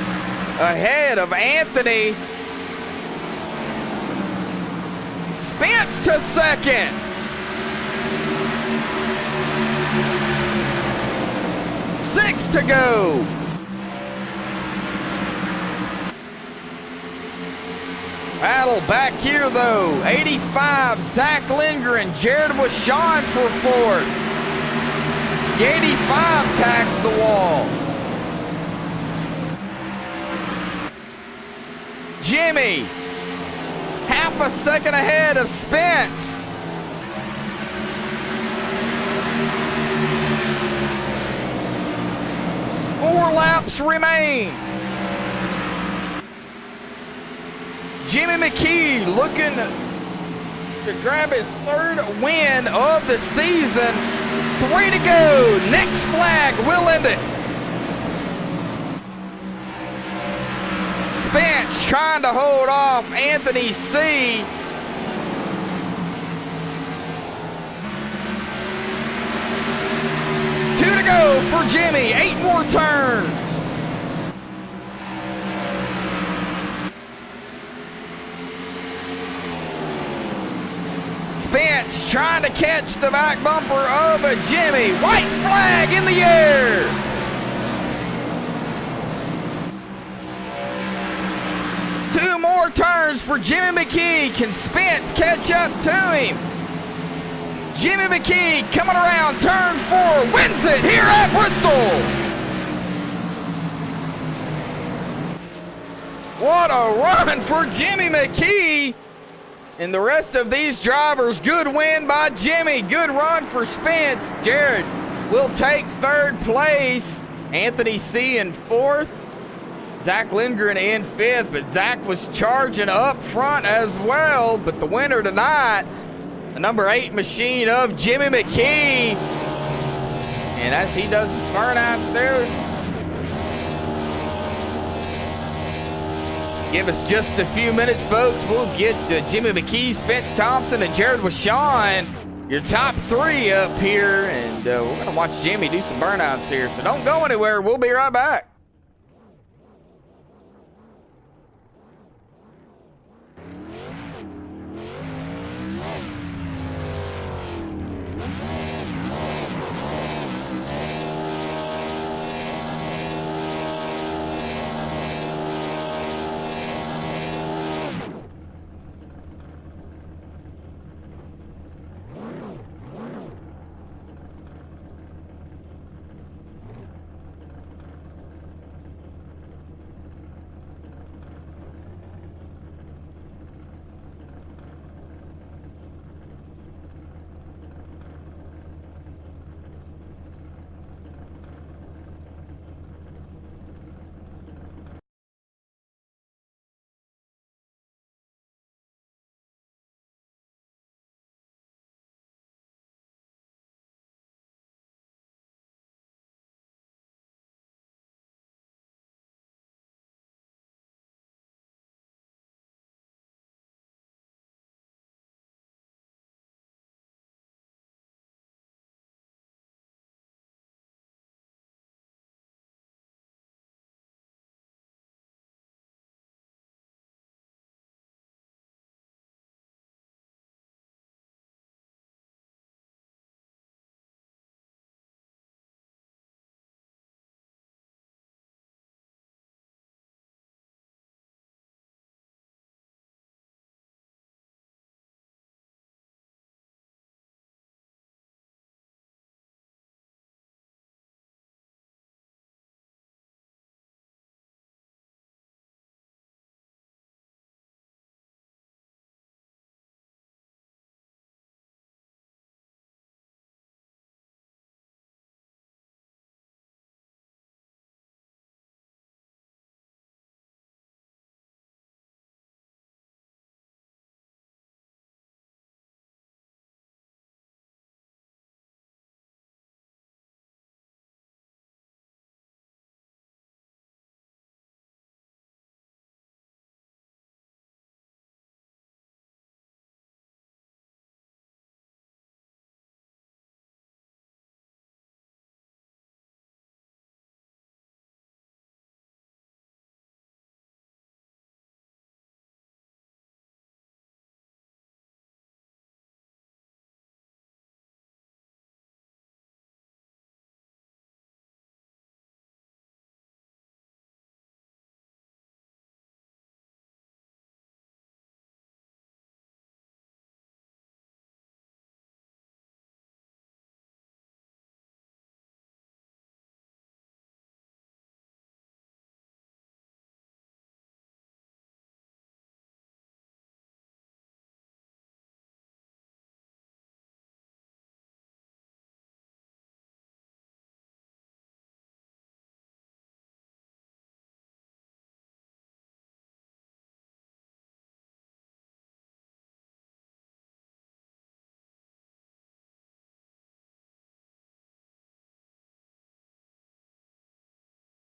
ahead of Anthony. Spence to 2nd. Six to go. Battle back here though. 85, Zach Lindgren. Jared Washawn for 4th. The 85 tags the wall. Jimmy, half a second ahead of Spence. Four laps remain. Jimmy McKee looking to grab his 3rd win of the season. 3 to go. Next flag will end it. Spence trying to hold off Anthony C. Two to go for Jimmy. 8 more turns. Spence trying to catch the back bumper of a Jimmy. White flag in the air. Two more turns for Jimmy McKee. Can Spence catch up to him? Jimmy McKee coming around turn 4, wins it here at Bristol. What a run for Jimmy McKee. And the rest of these drivers, good win by Jimmy. Good run for Spence. Jared will take third place. Anthony C in fourth. Zach Lindgren in fifth, but Zach was charging up front as well. But the winner tonight, the number 8 machine of Jimmy McKee. And as he does his burnouts there, give us just a few minutes, folks. We'll get Jimmy McKee, Spence Thompson, and Jared Washon, your top 3 up here. And we're going to watch Jimmy do some burnouts here. So don't go anywhere. We'll be right back.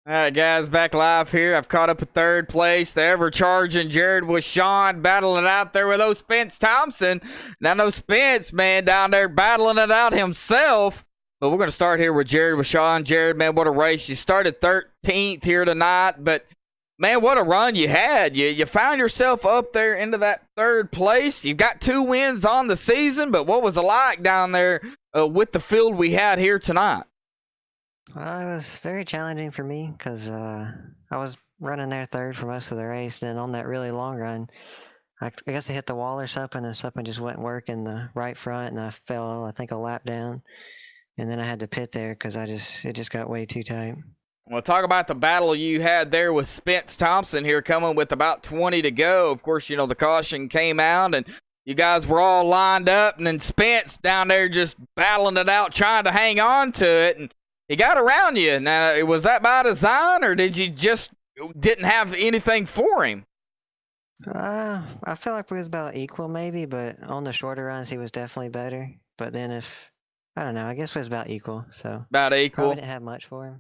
All right, guys, back live here. I've caught up at third place. The ever-charging Jared Washon battling it out there with old Spence Thompson. Now, no Spence, man, down there battling it out himself. But we're going to start here with Jared Washon. Jared, man, what a race. You started 13th here tonight, but, man, what a run you had. You found yourself up there into that third place. You've got 2 wins on the season, but what was it like down there with the field we had here tonight? It was very challenging for me because I was running there third for most of the race. And then on that really long run, I guess I hit the wall or something, and something just wouldn't work in the right front, and I fell, I think, a lap down. And then I had to pit there because it just got way too tight. Well, talk about the battle you had there with Spence Thompson here coming with about 20 to go. Of course, the caution came out and you guys were all lined up, and then Spence down there just battling it out, trying to hang on to it, and he got around you. Now, was that by design, or did you just didn't have anything for him? I feel like we was about equal maybe, but on the shorter runs he was definitely better. But then I don't know, I guess we was about equal. So about equal. Probably didn't have much for him.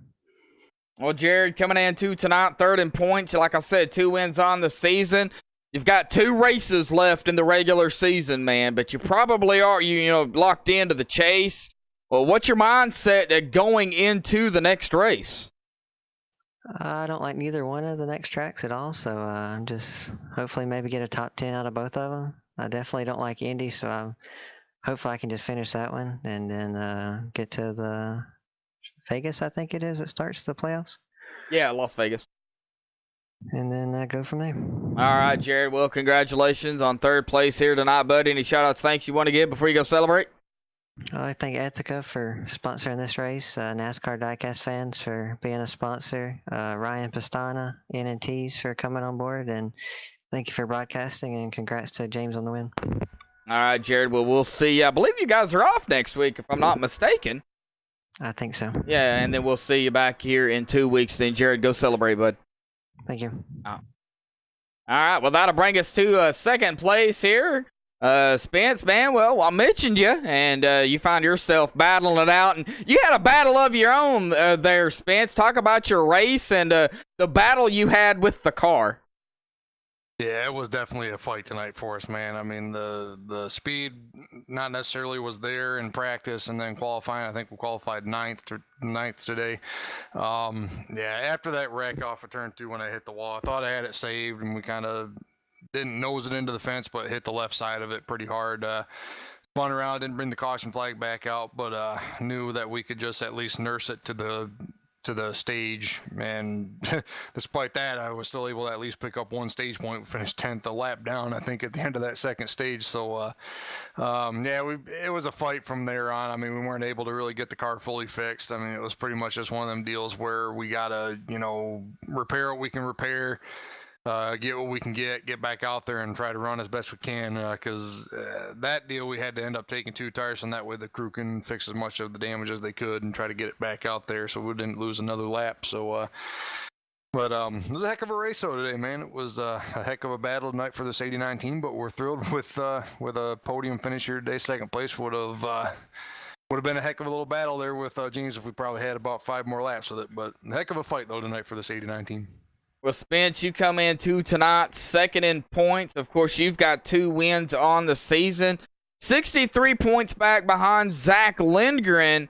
Well, Jared, coming into tonight, third in points. Like I said, 2 wins on the season. You've got 2 races left in the regular season, man, but you probably are, locked into the chase. Well, what's your mindset going into the next race? I don't like neither one of the next tracks at all, so I'm just hopefully maybe get a top 10 out of both of them. I definitely don't like Indy, so hopefully I can just finish that one and then get to the Vegas, I think it is. It starts the playoffs. Yeah, Las Vegas. And then go from there. All right, Jared. Well, congratulations on third place here tonight, buddy. Any shout-outs, thanks you want to give before you go celebrate? I thank Ethica for sponsoring this race, NASCAR Diecast fans for being a sponsor, Ryan Pastana, NNTs for coming on board, and thank you for broadcasting, and congrats to James on the win. All right, Jared. Well, we'll see. I believe you guys are off next week, if I'm not mistaken. I think so. Yeah, and then we'll see you back here in 2 weeks. Then, Jared, go celebrate, bud. Thank you. All right, well, that'll bring us to second place here. Spence, man, well, I mentioned you, and you find yourself battling it out, and you had a battle of your own there, Spence. Talk about your race and the battle you had with the car. Yeah, it was definitely a fight tonight for us, man. I mean, the speed not necessarily was there in practice, and then qualifying, I think we qualified ninth today. Yeah, after that wreck off of turn 2 when I hit the wall, I thought I had it saved, and we kind of didn't nose it into the fence, but hit the left side of it pretty hard. Spun around, didn't bring the caution flag back out, but knew that we could just at least nurse it to the stage, and despite that, I was still able to at least pick up 1 stage point. We finished 10th, a lap down, I think, at the end of that second stage. So, yeah, it was a fight from there on. I mean, we weren't able to really get the car fully fixed. I mean, it was pretty much just one of them deals where we gotta, repair what we can repair. Get what we can get back out there and try to run as best we can, because that deal we had to end up taking 2 tires, and that way the crew can fix as much of the damage as they could and try to get it back out there so we didn't lose another lap. So, but it was a heck of a race though today, man. It was a heck of a battle tonight for this 89 team, but we're thrilled with a podium finish here today. Second place would have been a heck of a little battle there with James if we probably had about 5 more laps with it. But a heck of a fight though tonight for this 89 team. Well, Spence, you come into tonight second in points. Of course, you've got 2 wins on the season. 63 points back behind Zach Lindgren.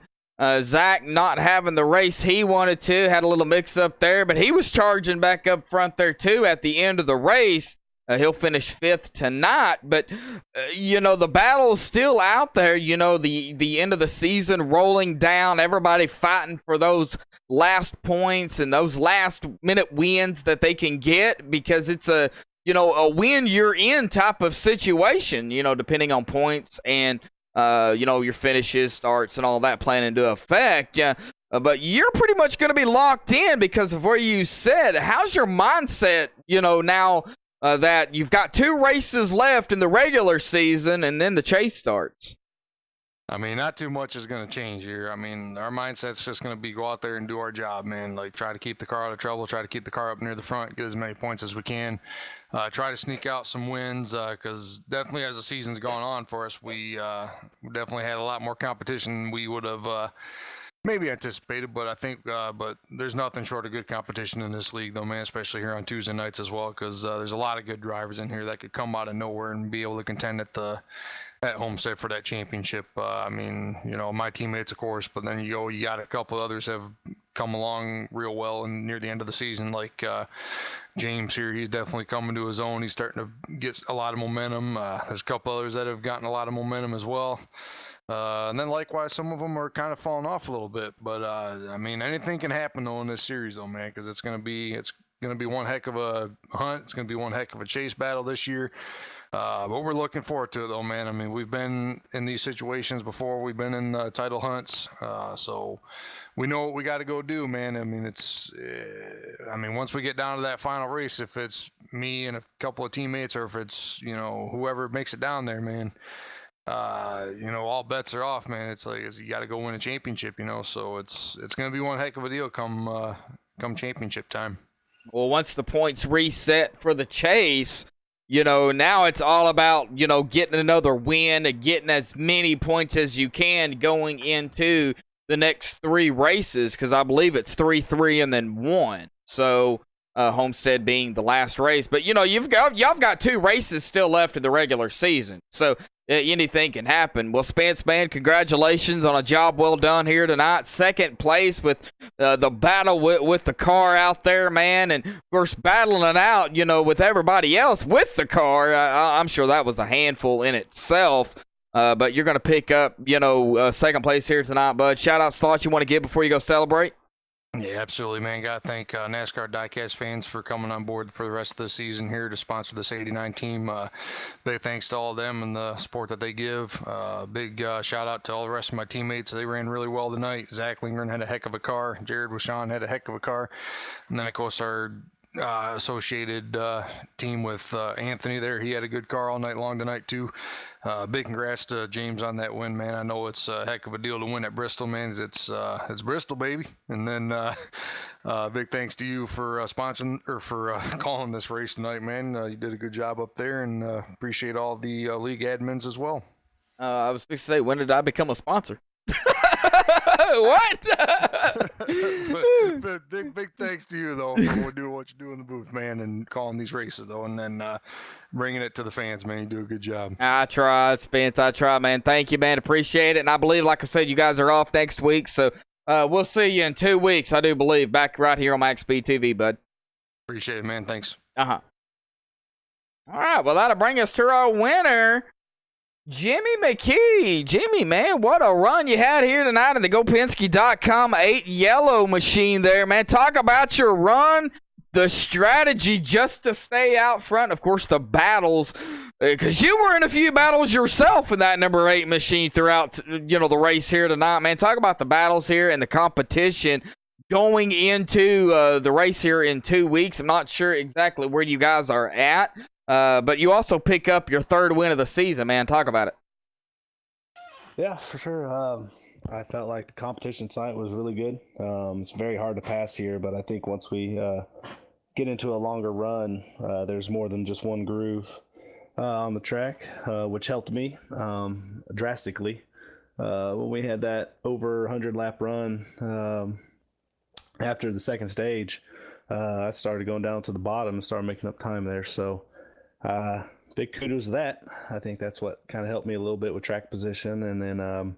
Zach not having the race he wanted to. Had a little mix-up there, but he was charging back up front there, too, at the end of the race. He'll finish 5th tonight, but, the battle's still out there. The end of the season rolling down, everybody fighting for those last points and those last-minute wins that they can get, because it's a win you're in type of situation, depending on points and, your finishes, starts, and all that playing into effect. Yeah. But you're pretty much going to be locked in because of where you said. How's your mindset, now, that you've got 2 races left in the regular season and then the chase starts? I mean, not too much is going to change here. I mean, our mindset's just going to be go out there and do our job, man. Like, try to keep the car out of trouble, try to keep the car up near the front, get as many points as we can. Try to sneak out some wins, because definitely as the season's gone on for us, we definitely had a lot more competition than we would have maybe anticipated, but I think but there's nothing short of good competition in this league though, man, especially here on Tuesday nights as well, because there's a lot of good drivers in here that could come out of nowhere and be able to contend at Homestead for that championship. I mean, my teammates, of course, but then you got a couple others have come along real well and near the end of the season, like James here. He's definitely coming to his own. He's starting to get a lot of momentum. There's a couple others that have gotten a lot of momentum as well. And then likewise, some of them are kind of falling off a little bit. But, I mean, anything can happen, though, in this series, though, man, because it's going to be one heck of a hunt. It's going to be one heck of a chase battle this year. But we're looking forward to it, though, man. I mean, we've been in these situations before. We've been in title hunts, so we know what we got to go do, man. I mean, once we get down to that final race, if it's me and a couple of teammates, or if it's whoever makes it down there, man, all bets are off, man. It's like you got to go win a championship, So it's going to be one heck of a deal come championship time. Well, once the points reset for the chase, now it's all about, getting another win and getting as many points as you can going into the next 3 races, because I believe it's 3, 3, and then 1. So Homestead being the last race. But, y'all got 2 races still left in the regular season. So anything can happen. Well, Spence, man, congratulations on a job well done here tonight. 2nd place with the battle with the car out there, man. And, of course, battling it out, with everybody else with the car. I'm sure that was a handful in itself. But you're going to pick up, 2nd place here tonight, bud. Shout-outs, thoughts you want to give before you go celebrate? Yeah, absolutely, man. Got to thank NASCAR Diecast fans for coming on board for the rest of the season here to sponsor this 89 team. Big thanks to all of them and the support that they give. Big shout out to all the rest of my teammates. They ran really well tonight. Zach Lingren had a heck of a car. Jared Wishon had a heck of a car. And then, of course, our associated team with Anthony there. He had a good car all night long tonight, too. Big congrats to James on that win, man. I know it's a heck of a deal to win at Bristol, man. It's Bristol, baby. And then big thanks to you for sponsoring or for calling this race tonight, man. You did a good job up there, and appreciate all the league admins as well. I was fixing to say, when did I become a sponsor? What? but big thanks to you, though, for doing what you do in the booth, man, and calling these races, though, and then bringing it to the fans, man. You do a good job. I tried, Spence. I tried, man. Thank you, man. Appreciate it. And I believe, like I said, you guys are off next week, so we'll see you in 2 weeks, I do believe, back right here on MaxSpeedTV, bud. Appreciate it, man. Thanks. All right, well, that'll bring us to our winner, Jimmy McKee. Jimmy, man, what a run you had here tonight in the GoPenske.com 8 yellow machine there, man. Talk about your run, the strategy just to stay out front. Of course, the battles, because you were in a few battles yourself in that number 8 machine throughout, the race here tonight, man. Talk about the battles here and the competition going into the race here in 2 weeks. I'm not sure exactly where you guys are at. But you also pick up your 3rd win of the season, man. Talk about it. Yeah, for sure. I felt like the competition tonight was really good. It's very hard to pass here, but I think once we get into a longer run, there's more than just one groove on the track, which helped me drastically. When we had that over 100 lap run after the 2nd stage, I started going down to the bottom and started making up time there. So big kudos to that. I think that's what kind of helped me a little bit with track position. And then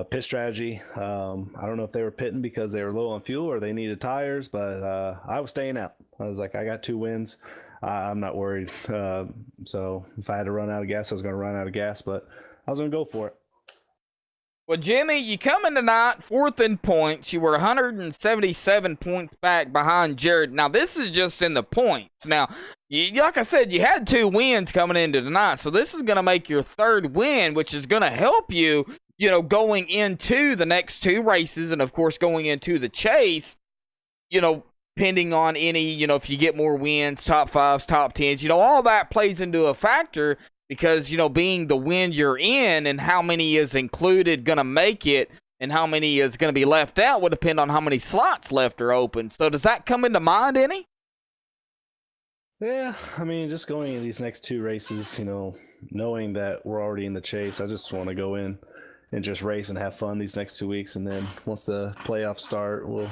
pit strategy. I don't know if they were pitting because they were low on fuel or they needed tires, but I was staying out. I was like, I got 2 wins. I'm not worried. So if I had to run out of gas, I was going to run out of gas, but I was going to go for it. Well, Jimmy, you come in tonight 4th in points. You were 177 points back behind Jared. Now, this is just in the points. Now, like I said, you had 2 wins coming into tonight, so this is going to make your 3rd win, which is going to help you, going into the next 2 races and, of course, going into the chase, depending on any, if you get more wins, top 5s, top 10s, all that plays into a factor. Because, being the win you're in and how many is included going to make it and how many is going to be left out would depend on how many slots left are open. So does that come into mind any? Yeah, I mean, just going in these next 2 races, knowing that we're already in the chase, I just want to go in and just race and have fun these next 2 weeks. And then once the playoffs start, we'll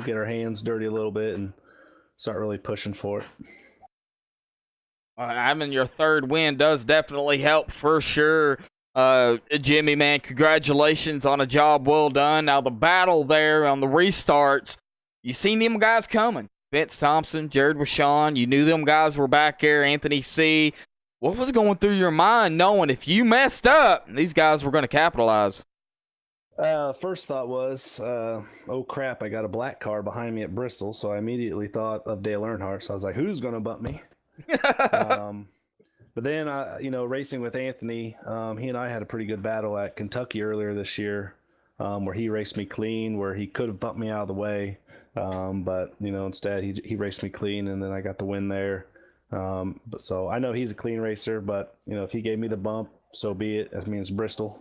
get our hands dirty a little bit and start really pushing for it. Having your 3rd win does definitely help for sure. Jimmy, man, congratulations on a job well done. Now, the battle there on the restarts, you seen them guys coming. Vince Thompson, Jared Wishon, you knew them guys were back there, Anthony C. What was going through your mind knowing if you messed up, these guys were going to capitalize? First thought was, oh crap, I got a black car behind me at Bristol, so I immediately thought of Dale Earnhardt. So I was like, who's going to bump me? But then, racing with Anthony, he and I had a pretty good battle at Kentucky earlier this year, where he raced me clean, where he could have bumped me out of the way. But, instead he raced me clean, and then I got the win there. But so I know he's a clean racer, but, if he gave me the bump, so be it. I mean, it's Bristol.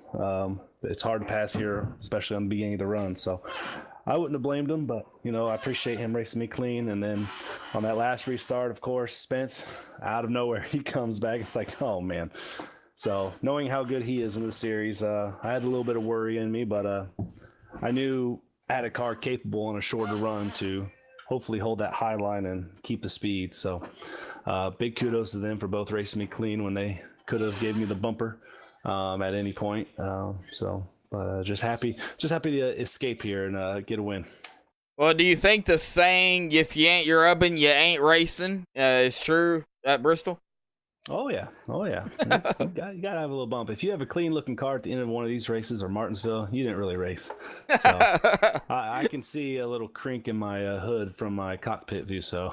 It's hard to pass here, especially on the beginning of the run. So I wouldn't have blamed him, but, I appreciate him racing me clean. And then on that last restart, of course, Spence, out of nowhere, he comes back. It's like, oh, man. So knowing how good he is in this series, I had a little bit of worry in me, but I knew I had a car capable on a shorter run to hopefully hold that high line and keep the speed. So big kudos to them for both racing me clean when they could have gave me the bumper at any point. Just happy to escape here and get a win. Well, do you think the saying, if you ain't your oven, you ain't racing, is true at Bristol? Oh, yeah. You gotta have a little bump. If you have a clean-looking car at the end of one of these races or Martinsville, you didn't really race. So I can see a little crink in my hood from my cockpit view. So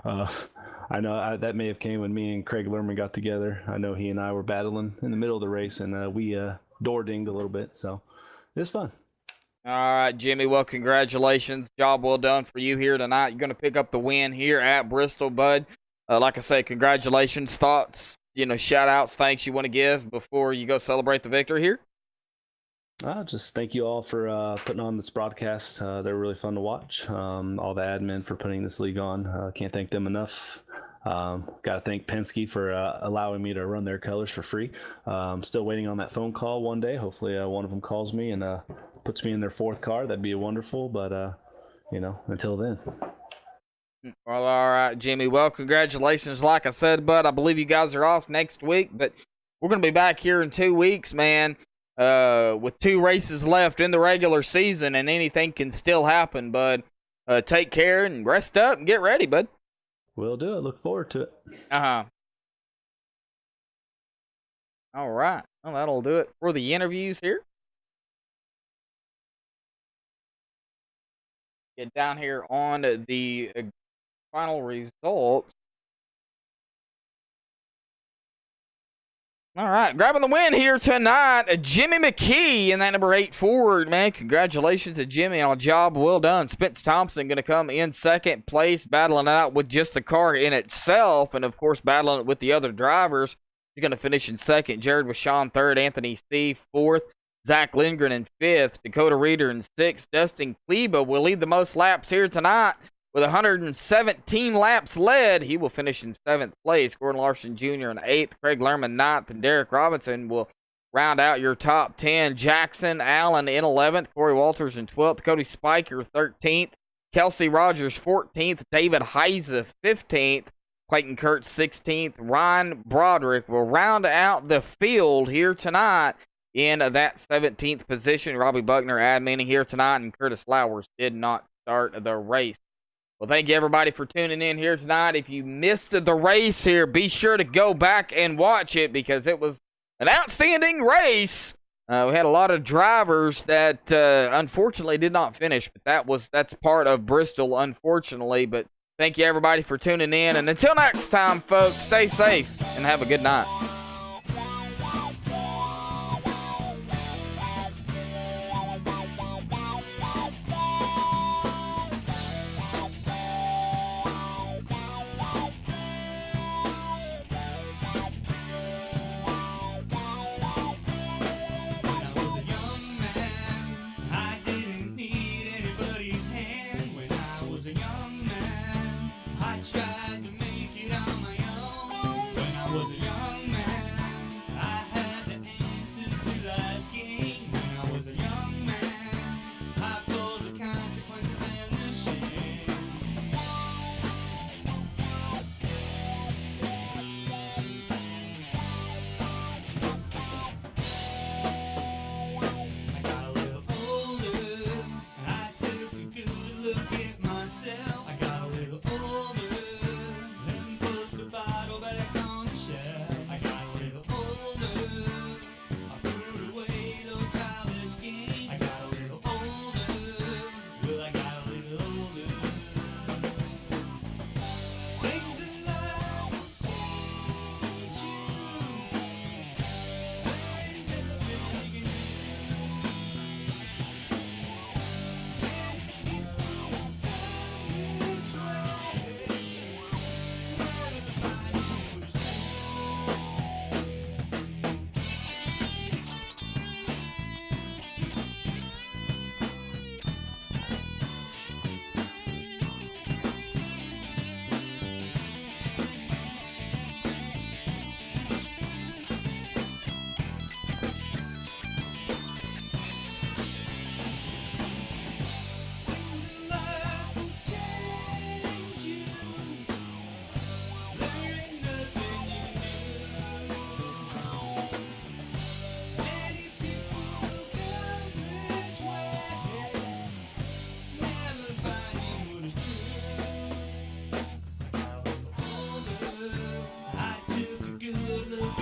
I know that may have came when me and Craig Lerman got together. I know he and I were battling in the middle of the race, and we door dinged a little bit. So it was fun. All right, Jimmy. Well, congratulations. Job well done for you here tonight. You're going to pick up the win here at Bristol, bud. Like I say, congratulations. Thoughts, shout outs, thanks you want to give before you go celebrate the victory here? Just thank you all for putting on this broadcast. They're really fun to watch. All the admin for putting this league on. Can't thank them enough. Got to thank Penske for allowing me to run their colors for free. Still waiting on that phone call one day. Hopefully one of them calls me and puts me in their fourth car. That'd be wonderful. But, until then. Well, all right, Jimmy. Well, congratulations. Like I said, bud, I believe you guys are off next week, but we're going to be back here in 2 weeks, man, with 2 races left in the regular season, and anything can still happen, bud. Take care and rest up and get ready, bud. Will do it. Look forward to it. All right. Well, that'll do it for the interviews here. Get down here on the final results. All right, grabbing the win here tonight, Jimmy McKee in that number 8 Ford, man. Congratulations to Jimmy on a job well done. Spence Thompson going to come in second place, battling it out with just the car in itself, and of course battling it with the other drivers. He's going to finish in second. Jared Washon third, Anthony Steve fourth, Zach Lindgren in fifth, Dakota Reeder in sixth. Dustin Kleba will lead the most laps here tonight with 117 laps led. He will finish in seventh place. Gordon Larson Jr. in eighth, Craig Lerman ninth, and Derek Robinson will round out your top 10. Jackson Allen in 11th, Corey Walters in 12th, Cody Spiker 13th, Kelsey Rogers 14th, David Heise 15th, Clayton Kurtz 16th. Ryan Broderick will round out the field here tonight in that 17th position. Robbie Buckner adminning here tonight, and Curtis Lowers did not start the race. Well, thank you, everybody, for tuning in here tonight. If you missed the race here, be sure to go back and watch it because it was an outstanding race. We had a lot of drivers that unfortunately did not finish, but that's part of Bristol, unfortunately. But thank you, everybody, for tuning in. And until next time, folks, stay safe and have a good night. Tried to make it on my own when I was a young man.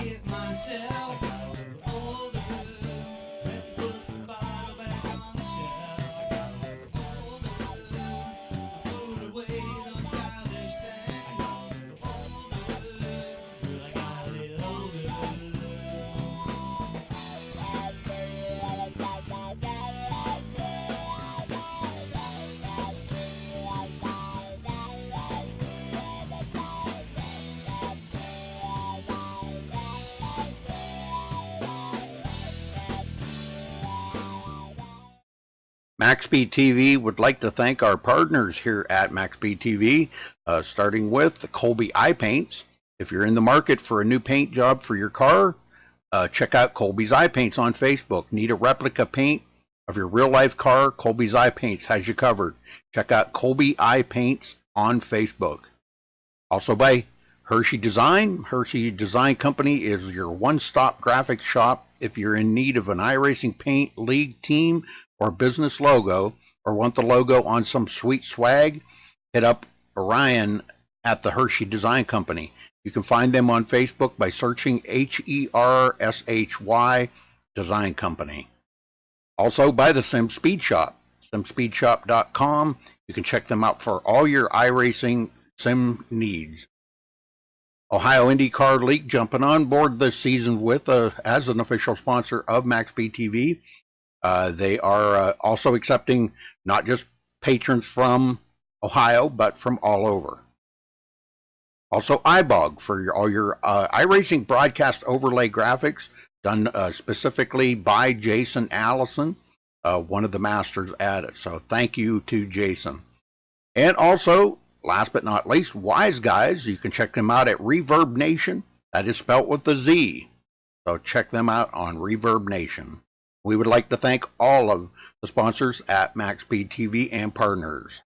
get myself a little older and put the bottle back on the shelf. I got a little older, I put away those childish things. I got a little older, well, I got a little older. MaxSpeedTV would like to thank our partners here at MaxSpeedTV, starting with the Colby Eye Paints. If you're in the market for a new paint job for your car, check out Colby's Eye Paints on Facebook. Need a replica paint of your real-life car? Colby's Eye Paints has you covered. Check out Colby Eye Paints on Facebook. Also by Hershey Design. Hershey Design Company is your one-stop graphics shop if you're in need of an iRacing paint, league, team, or business logo, or want the logo on some sweet swag. Hit up Orion at the Hershey Design Company. You can find them on Facebook by searching HERSHY Design Company. Also by the Sim Speed Shop, SimSpeedShop.com. You can check them out for all your iRacing sim needs. Ohio IndyCar League jumping on board this season with as an official sponsor of MaxSpeedTV. They are also accepting not just patrons from Ohio, but from all over. Also, iBog for all your iRacing broadcast overlay graphics done specifically by Jason Allison, one of the masters at it. So thank you to Jason. And also, last but not least, Wise Guys. You can check them out at Reverb Nation. That is spelt with a Z. So check them out on Reverb Nation. We would like to thank all of the sponsors at MaxSpeedTV and partners.